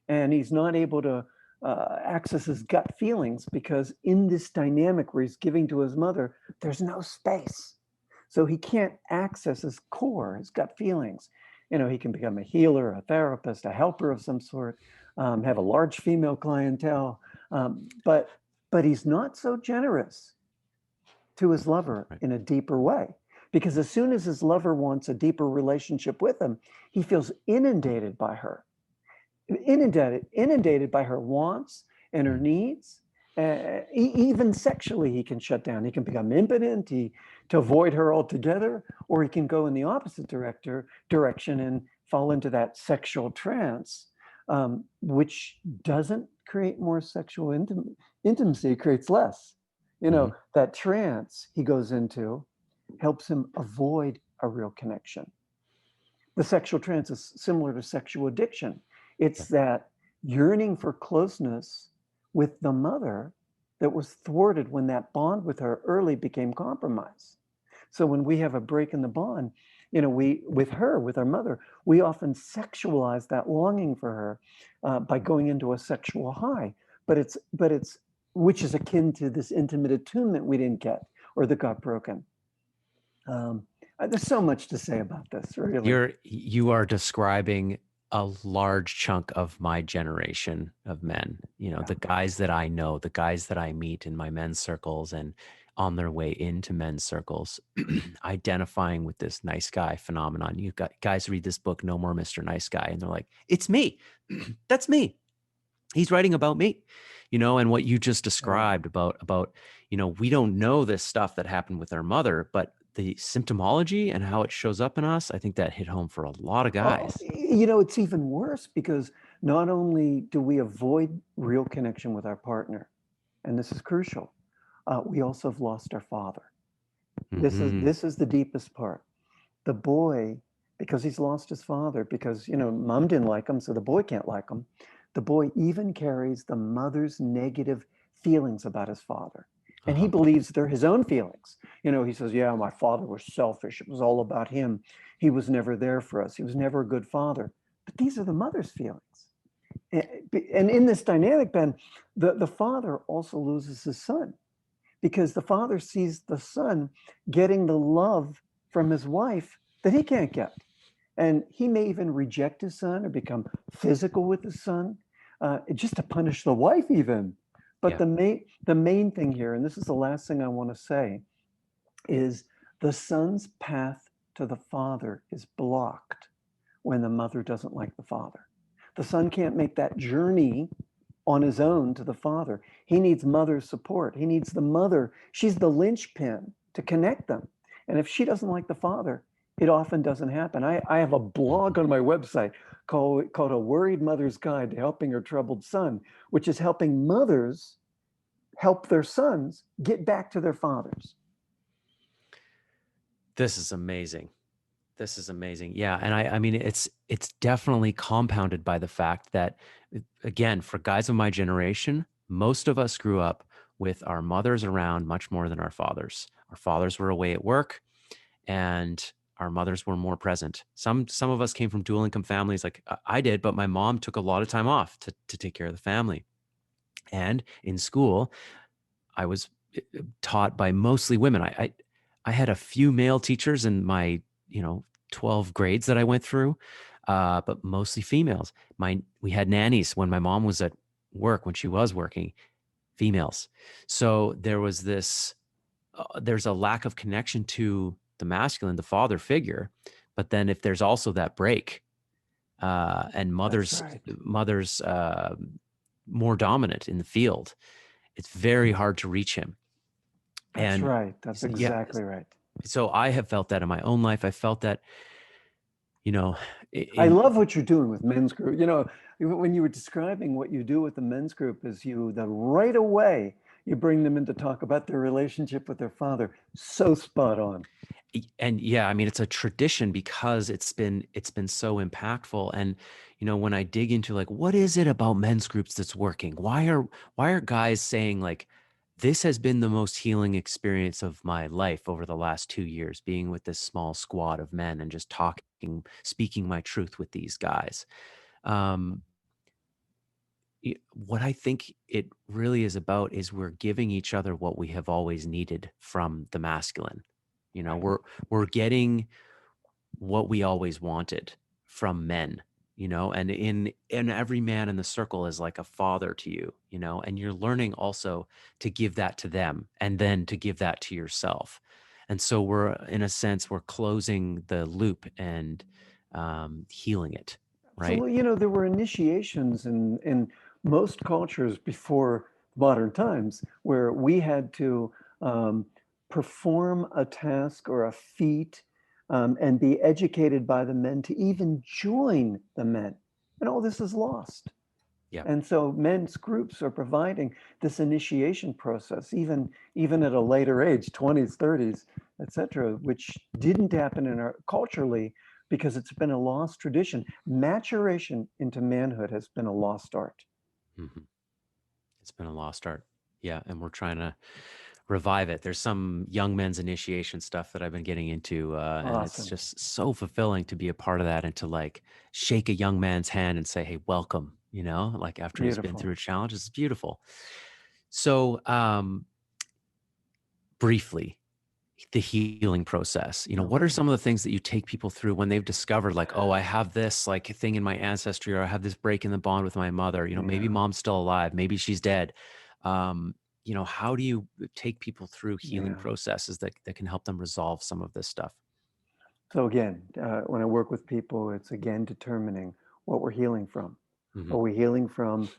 And he's not able to access his gut feelings because in this dynamic where he's giving to his mother, there's no space. So he can't access his core, his gut feelings. He can become a healer, a therapist, a helper of some sort, have a large female clientele, but he's not so generous to his lover Right. in a deeper way. Because as soon as his lover wants a deeper relationship with him, he feels inundated by her, inundated by her wants and her Mhm. needs. Even sexually, he can shut down. He can become impotent to avoid her altogether, or he can go in the opposite direction and fall into that sexual trance, which doesn't create more sexual intimacy, it creates less. Mhm. That trance he goes into helps him avoid a real connection. The sexual trance is similar to sexual addiction. Yeah. It's that yearning for closeness with the mother that was thwarted when that bond with her early became compromised. So when we have a break in the bond, with our mother, we often sexualize that longing for her by going into a sexual high. But it's which is akin to this intimate attunement we didn't get or that got broken. Um, there's so much to say about this, really. You are describing a large chunk of my generation of men, Yeah. the guys that I know, the guys that I meet in my men's circles and on their way into men's circles, identifying with this nice guy phenomenon. You got guys read this book, No More Mr. Nice Guy, and they're like, it's me. That's me. He's writing about me, and what you just Yeah. described about, we don't know this stuff that happened with our mother, but the symptomology and how it shows up in us, I think that hit home for a lot of Oh, guys. it's even worse because not only do we avoid real connection with our partner, and this is crucial, we also have lost our father. Hmm. This is the deepest part. The boy, because he's lost his father, because mom didn't like him, so the boy can't like him. The boy even carries the mother's negative feelings about his father. And he Uh-huh. believes they're his own feelings. He says, yeah, my father was selfish. It was all about him. He was never there for us. He was never a good father. But these are the mother's feelings. And in this dynamic, Ben, the father also loses his son because the father sees the son getting the love from his wife that he can't get. And he may even reject his son or become physical with his son, just to punish the wife, even. But Yeah. the main thing here, and this is the last thing I want to say, is the son's path to the father is blocked when the mother doesn't like the father. The son can't make that journey on his own to the father. He needs mother's support. He needs the mother. She's the linchpin to connect them. And if she doesn't like the father, it often doesn't happen. I have a blog Hmm. on my website called A Worried Mother's Guide to Helping Her Troubled Son, which is helping mothers help their sons get back to their fathers. This is amazing. This is amazing. Yeah, and I mean it's definitely compounded by the fact that again, for guys of my generation, most of us grew up with our mothers around much more than our fathers. Our fathers were away at work and our mothers were more present. Some of us came from dual income families like I did, but my mom took a lot of time off to take care of the family. And in school, I was taught by mostly women. I had a few male teachers in my, you know, 12 grades that I went through, but mostly females. We had nannies when my mom was at work, when she was working, females. So there's a lack of connection to the masculine, the father figure. But then if there's also that break, and That's mother's right. mother's more dominant in the field, it's very hard to reach him. That's And right. That's yeah, exactly right. so I have felt that in my own life. I felt that, you know, I in love what you're doing with men's group. When you were describing what you do with the men's group, is that right away you bring them in to talk about their relationship with their father. So spot on. and yeah, I mean, it's a tradition because it's been so impactful. And when I dig into like what is it about men's groups that's working? Why are guys saying like this has been the most healing experience of my life over the last 2 years, being with this small squad of men and just talking, speaking my truth with these guys. Um, what I think it really is about is we're giving each other what we have always needed from the masculine. You know, Right. we're getting what we always wanted from men, and in every man in the circle is like a father to you, and you're learning also to give that to them and then to give that to yourself. And so we're in a sense we're closing the loop and healing it, right? Absolutely. There were initiations in most cultures before modern times where we had to um, perform a task or a feat, and be educated by the men to even join the men. And all this is lost. Yeah. And so men's groups are providing this initiation process, even at a later age, 20s, 30s, etc., which didn't happen in our culturally because it's been a lost tradition. Maturation into manhood has been a lost art. Mhm. It's been a lost art. Yeah, and we're trying to revive it. There's some young men's initiation stuff that I've been getting into, and it's Awesome. just so fulfilling to be a part of that and to like shake a young man's hand and say, "Hey, welcome." Like after he's been through Beautiful. a challenge, it's beautiful. So, briefly, the healing process. What are Okay. some of the things that you take people through when they've discovered, like, oh, I have this like thing in my ancestry, or I have this break in the bond with my mother? Maybe Yeah. mom's still alive, maybe she's dead. Um, how do you take people through healing Yeah. processes that can help them resolve some of this stuff? So again, when I work with people, it's again determining what we're healing from. Are Hmm. we healing from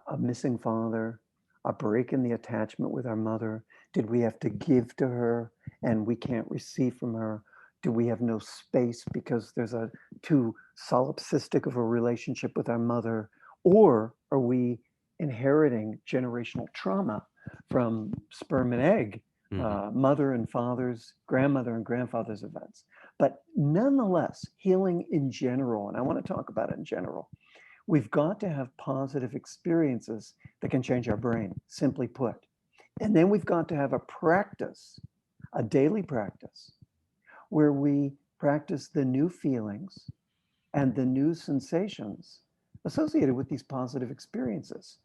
a missing father, a break in the attachment with our mother? Did we have to give to her and we can't receive from her? Do we have no space because there's a too solipsistic of a relationship with our mother? Or are we inheriting generational trauma from sperm and egg, Hmm. mother and father's, grandmother and grandfather's events. But nonetheless, healing in general, and I want to talk about it in general, we've got to have positive experiences that can change our brain, simply put. And then we've got to have a practice, a daily practice, where we practice the new feelings and the new sensations associated with these positive experiences.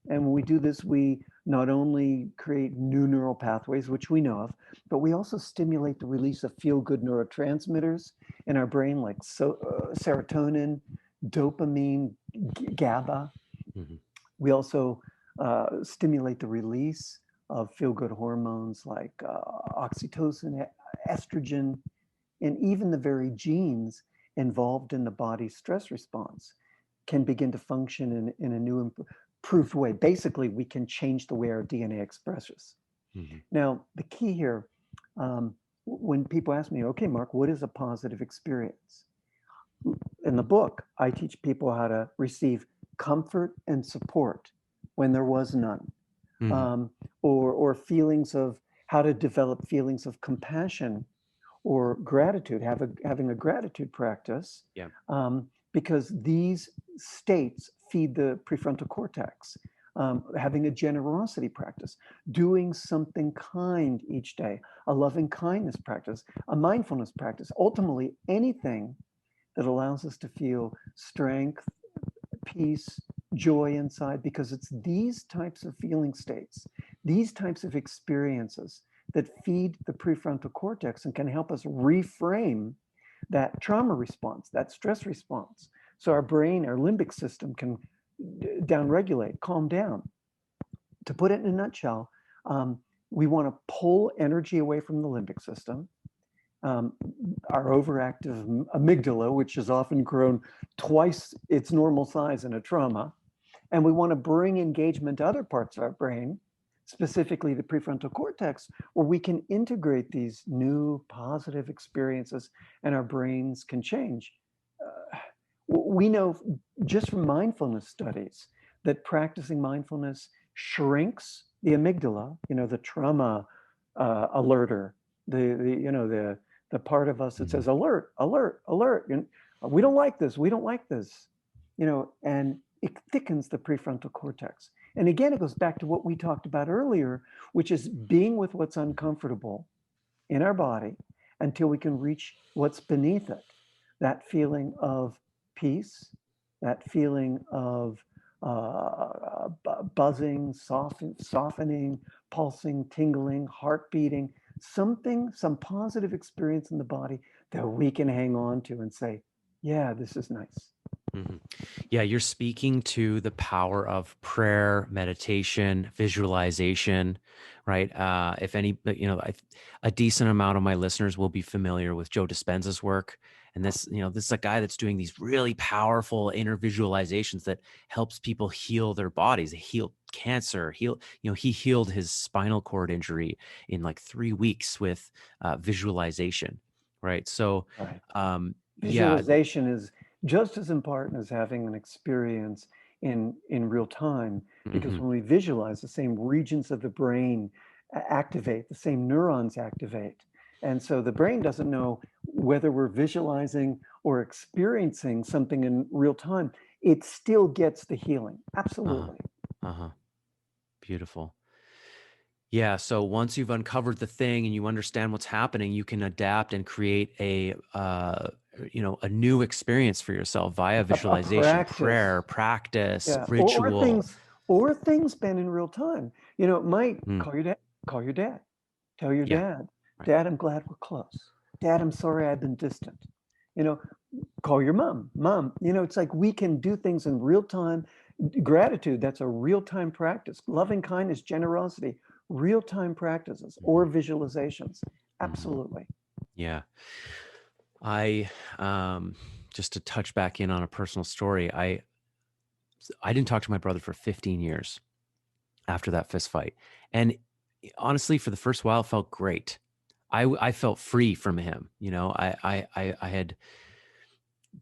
And when we do this, we not only create new neural pathways, which we know of, but we also stimulate the release of feel-good neurotransmitters in our brain, like serotonin, dopamine, GABA. Hmm. We also stimulate the release of feel-good hormones like oxytocin, estrogen, and even the very genes involved in the body's stress response can begin to function in a new improved way. Basically, we can change the way our DNA expresses. Hmm. Now, the key here, when people ask me, okay, Mark, what is a positive experience? In the book, I teach people how to receive comfort and support when there was none, Hmm. um, or feelings of how to develop feelings of compassion or gratitude, having a gratitude practice, Yeah. because these states feed the prefrontal cortex. Having a generosity practice, doing something kind each day, a loving kindness practice, a mindfulness practice, ultimately anything that allows us to feel strength, peace, joy inside, because it's these types of feeling states, these types of experiences that feed the prefrontal cortex and can help us reframe that trauma response, that stress response. So our brain, our limbic system can downregulate, calm down. To put it in a nutshell, we want to pull energy away from the limbic system. Um, our overactive amygdala, which has often grown twice its normal size in a trauma, and we want to bring engagement to other parts of our brain, specifically the prefrontal cortex, where we can integrate these new positive experiences and our brains can change. We know just from mindfulness studies that practicing mindfulness shrinks the amygdala, the trauma alerter, the part of us that Hmm. says alert, alert, alert. We don't like this. We don't like this. And it thickens the prefrontal cortex. And again, it goes back to what we talked about earlier, which is being with what's uncomfortable in our body until we can reach what's beneath it. That feeling of peace, that feeling of buzzing, softening, pulsing, tingling, heart beating, some positive experience in the body that we can hang on to and say, yeah, this is nice. Hmm. Yeah, you're speaking to the power of prayer, meditation, visualization, right? If any, a decent amount of my listeners will be familiar with Joe Dispenza's work. And this is a guy that's doing these really powerful inner visualizations that helps people heal their bodies, heal cancer, he healed his spinal cord injury in like 3 weeks with visualization, right? So, Right. yeah. Visualization is just as important as having an experience in real time, because Hmm. when we visualize, the same regions of the brain activate, the same neurons activate. And so the brain doesn't know whether we're visualizing or experiencing something in real time. It still gets the healing. Uh-huh. Absolutely. Uh-huh. Beautiful. Yeah. So once you've uncovered the thing and you understand what's happening, you can adapt and create a new experience for yourself via A visualization, prayer, practice. practice, Yeah, ritual. or things been in real time. It might Mm, call your dad, tell your yeah. dad, Right. Dad, I'm glad we're close. Dad, I'm sorry I've been distant. You know, call your mom. It's like we can do things in real time. Gratitude, that's a real time practice. Loving kindness, generosity, real time practices Hmm. or visualizations. Hmm. Absolutely. Yeah. I just to touch back in on a personal story, I didn't talk to my brother for 15 years after that fist fight. And honestly, for the first while, it felt great. I felt free from him. I had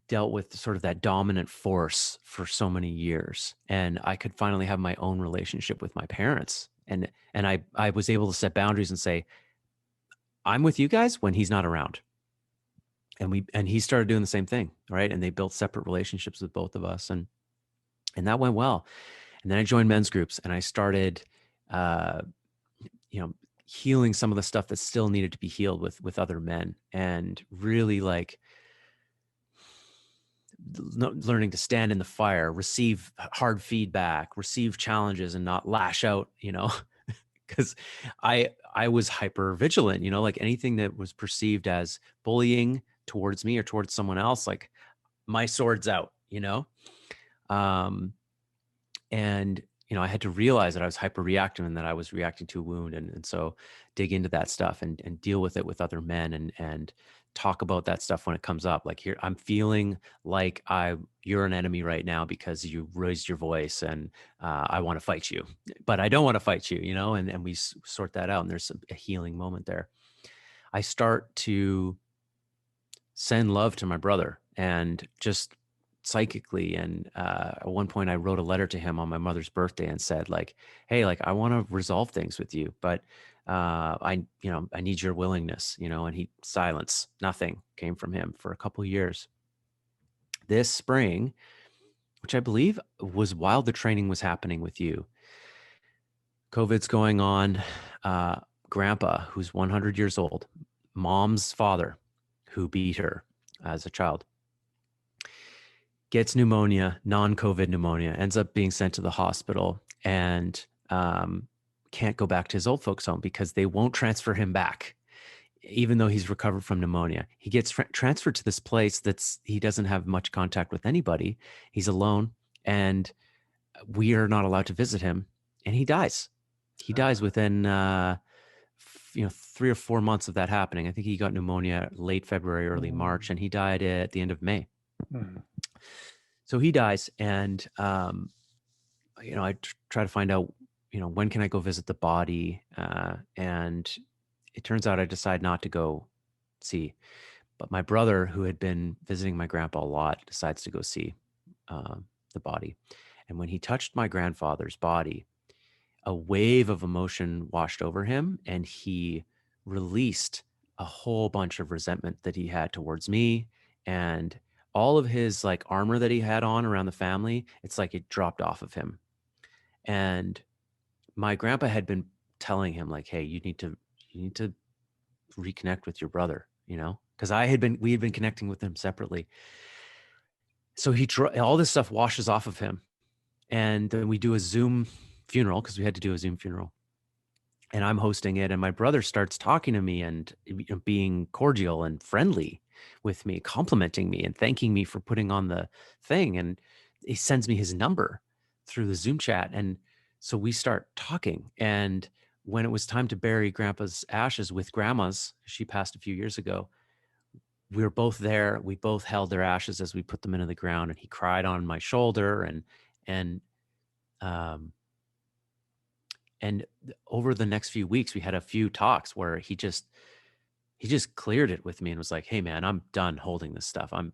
dealt with sort of that dominant force for so many years, and I could finally have my own relationship with my parents. And I was able to set boundaries and say, I'm with you guys when he's not around. And he started doing the same thing, right? And they built separate relationships with both of us, and that went well. And then I joined men's groups, and I started, uh, you know, healing some of the stuff that still needed to be healed with other men, and really like learning to stand in the fire, receive hard feedback, receive challenges, and not lash out, because I was hyper vigilant, like anything that was perceived as bullying towards me or towards someone else, like my sword's out, um, and I had to realize that I was hyper reactive and that I was reacting to a wound, and so dig into that stuff and deal with it with other men, and talk about that stuff when it comes up. Like, here, I'm feeling like you're an enemy right now because you raised your voice, and I want to fight you, but I don't want to fight you, and we sort that out, and there's a healing moment there. I start to send love to my brother, and just psychically, and at one point I wrote a letter to him on my mother's birthday and said, like, hey, like, I want to resolve things with you, but I need your willingness, and silence, nothing came from him for a couple of years. This spring, which I believe was while the training was happening with you, COVID's going on. Grandpa, who's 100 years old, mom's father, who beat her as a child, gets pneumonia, non-COVID pneumonia, ends up being sent to the hospital, and can't go back to his old folks' home because they won't transfer him back, even though he's recovered from pneumonia. He gets transferred to this place he doesn't have much contact with anybody. He's alone, and we are not allowed to visit him, and he dies. He dies within 3 or 4 months of that happening. I think he got pneumonia late February, early March, and he died at the end of May. So he dies, and I try to find out, when can I go visit the body, and it turns out I decide not to go see. But my brother, who had been visiting my grandpa a lot, decides to go see the body. And when he touched my grandfather's body, a wave of emotion washed over him, and he released a whole bunch of resentment that he had towards me, and all of his like armor that he had on around the family. It's like it dropped off of him. And my grandpa had been telling him, like, hey, you need to reconnect with your brother, because we had been connecting with him separately. So all this stuff washes off of him, and then we do a Zoom funeral, because we had to do a Zoom funeral, and I'm hosting it, and my brother starts talking to me and being cordial and friendly with me, complimenting me and thanking me for putting on the thing, and he sends me his number through the Zoom chat, and so we start talking. And when it was time to bury grandpa's ashes with grandma's, she passed a few years ago, we were both there. We both held their ashes as we put them into the ground, and he cried on my shoulder, and um and over the next few weeks, we had a few talks where he just cleared it with me and was like, hey man, I'm done holding this stuff. Wow.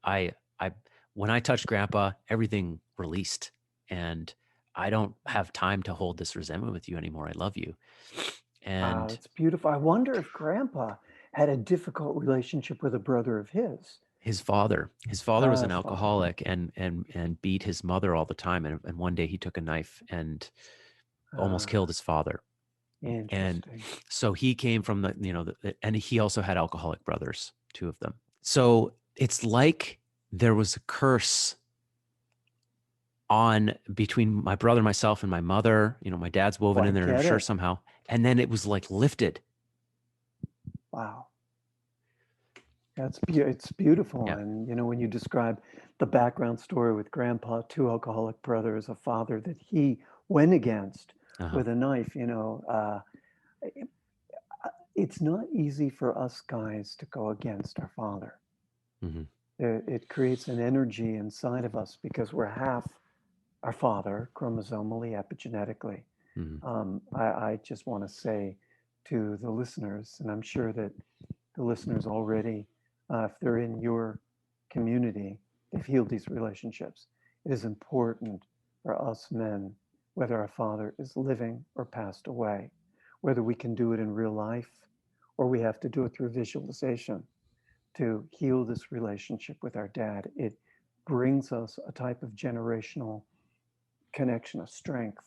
I when I touched grandpa, everything released, and I don't have time to hold this resentment with you anymore. I love you. Wow, And it's beautiful. I wonder if Grandpa had a difficult relationship with a brother of his. his father was an His father. alcoholic, and beat his mother all the time. And one day he took a knife and almost killed his father. And Interesting. so he came from and he also had alcoholic brothers, two of them. So it's like there was a curse on between my brother, myself, and my mother. My dad's Oh, woven I in there, I'm get sure, it. somehow. And then it was like lifted. Wow. It's beautiful. Yeah. And, when you describe the background story with Grandpa, two alcoholic brothers, a father that he went against Uh-huh. with a knife, it's not easy for us guys to go against our father. Mm-hmm. It creates an energy inside of us because we're half our father, chromosomally, epigenetically. Mm-hmm. I just want to say to the listeners, and I'm sure that the listeners already, if they're in your community, they've healed these relationships. It is important for us men whether our father is living or passed away, whether we can do it in real life or we have to do it through visualization to heal this relationship with our dad. It brings us a type of generational connection of strength.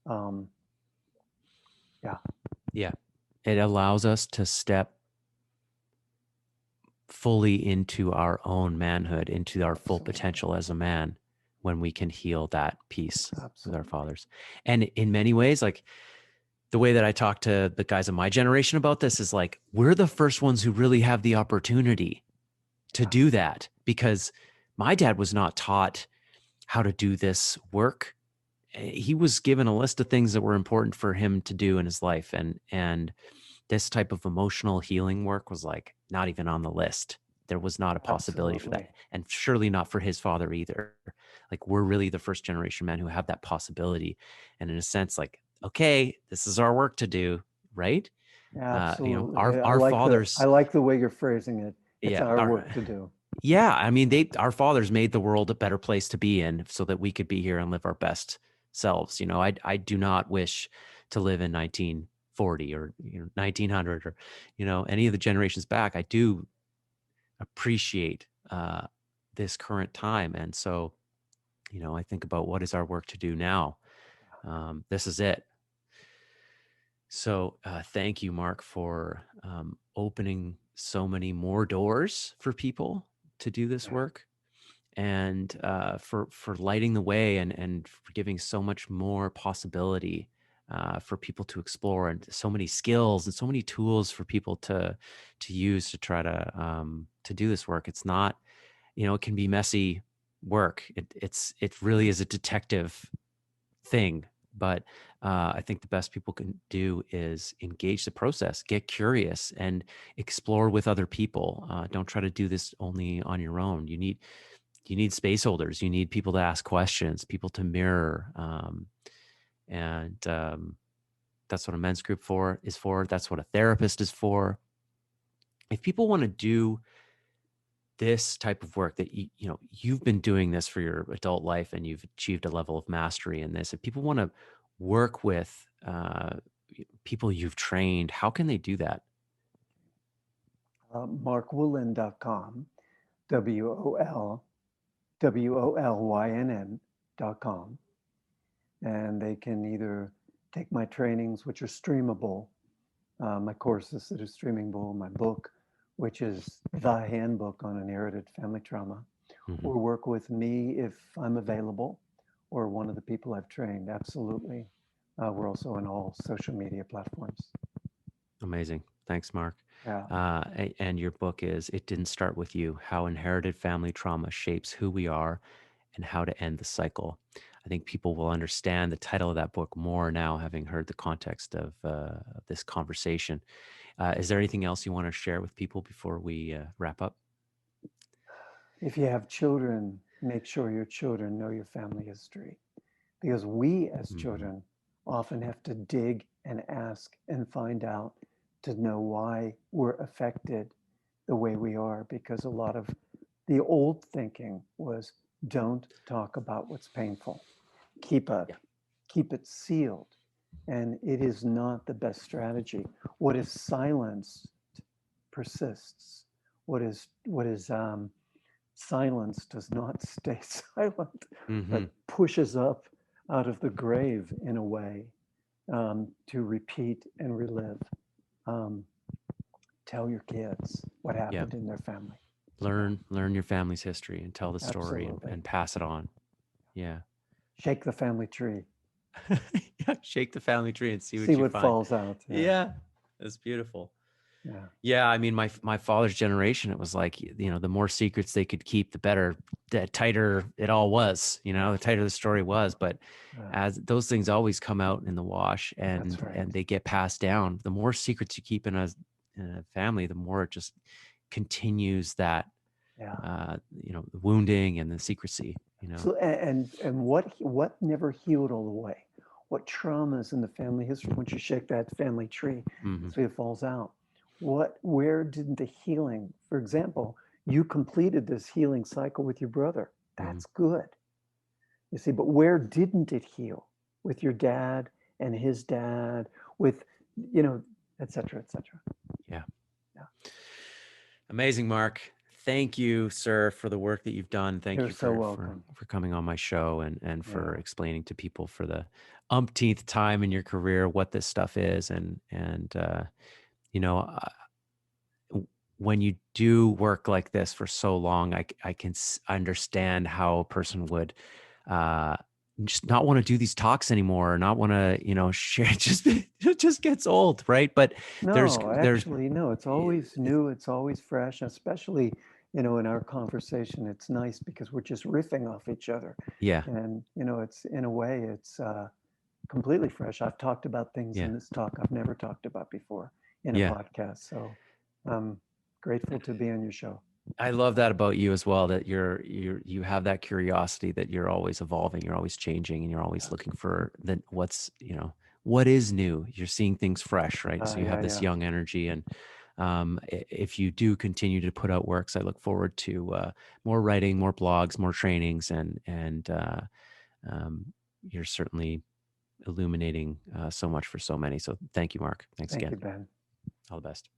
Um, yeah, Yeah. It allows us to step fully into our own manhood, into our full absolutely. potential as a man when we can heal that piece with our Absolutely. fathers. And in many ways, like the way that I talk to the guys of my generation about this is like, we're the first ones who really have the opportunity to Yeah, do that because my dad was not taught how to do this work. He was given a list of things that were important for him to do in his life. And this type of emotional healing work was like not even on the list. There was not a possibility for that. absolutely. And surely not for his father either. Like we're really the first generation men who have that possibility. And in a sense, like, okay, this is our work to do, right? Absolutely. Our I fathers, like the way you're phrasing it. It's yeah, our work to do. yeah. I mean, our fathers made the world a better place to be in so that we could be here and live our best selves. I do not wish to live in 1940 or 1900 or any of the generations back. I do appreciate this current time, and so I think about what is our work to do now. This is it. So thank you, Mark, for opening so many more doors for people to do this Yeah. work, and for lighting the way and for giving so much more possibility for people to explore, and so many skills and so many tools for people to use to try to do this work. It's not, it can be messy work. It really is a detective thing, but I think the best people can do is engage the process, get curious, and explore with other people. Don't try to do this only on your own. You need space holders. You need people to ask questions, people to mirror, and that's what a men's group is for. That's what a therapist is for. If people want to do this type of work that you've been doing this for your adult life and you've achieved a level of mastery in this, if people want to work with people you've trained, how can they do that? MarkWolynn.com, WOLWOLYNN.com. And they can either take my trainings, which are streamable, my courses that are streamable, my book, which is The Handbook on Inherited Family Trauma, Mhm. or work with me if I'm available, or one of the people I've trained. Absolutely. We're also on all social media platforms. Amazing. Thanks, Mark. Yeah, And your book is It Didn't Start With You: How Inherited Family Trauma Shapes Who We Are and How to End the Cycle. I think people will understand the title of that book more now, having heard the context of this conversation. Is there anything else you want to share with people before we wrap up? if you have children, make sure your children know your family history, because we as Mhm. children often have to dig and ask and find out to know why we're affected the way we are, because a lot of the old thinking was don't talk about what's painful, keep a Yeah. keep it sealed, and it is not the best strategy. What is silenced persists. What is silence does not stay silent, but Hmm. pushes up out of the grave in a way, to repeat and relive. Um, Tell your kids what Yeah. happened in their family. Yeah, Learn your family's history and tell the story absolutely. and pass it on. Yeah. Shake the family tree. Yeah. Shake the family tree and see See what you what find. falls out. Yeah, Yeah. That's beautiful. yeah, Yeah, I mean, my father's generation, it was like, the more secrets they could keep, the better, the tighter it all was, the tighter the story was. But as those things always come out in the wash, that's right. and they get passed down, the more secrets you keep in a family, the more it just continues that, Yeah. the wounding and the secrecy. So and what never healed all the way? What traumas in the family history? Once you shake that family tree, Hmm. so it falls out. Where did the healing? For example, you completed this healing cycle with your brother. Hmm. That's good. You see, but where didn't it heal? with your dad and his dad, with, you know, et cetera, et cetera. Yeah. Yeah. Amazing, Mark. Thank you, sir, for the work that you've done. Thank You're you so for welcome. coming on my show and for Yeah. explaining to people for the umpteenth time in your career what this stuff is. And you know, when you do work like this for so long, I can understand how a person would uh, just not want to do these talks anymore, or not want to, share. It just gets old, right? But No, there's actually, no, it's always new, it's always fresh, especially, in our conversation, it's nice because we're just riffing off each other. yeah, And, it's in a way, it's completely fresh. I've talked about things yeah, in this talk I've never talked about before in a yeah. podcast. So I'm grateful to be on your show. I love that about you as well, that you have that curiosity, that you're always evolving, you're always changing, and you're always looking for what is new. You're seeing things fresh, right? So you have Yeah, this yeah. young energy, and if you do continue to put out works, I look forward to more writing, more blogs, more trainings, and um, you're certainly illuminating so much for so many. So thank you, Mark. Thanks Thank again. you, Ben. All the best.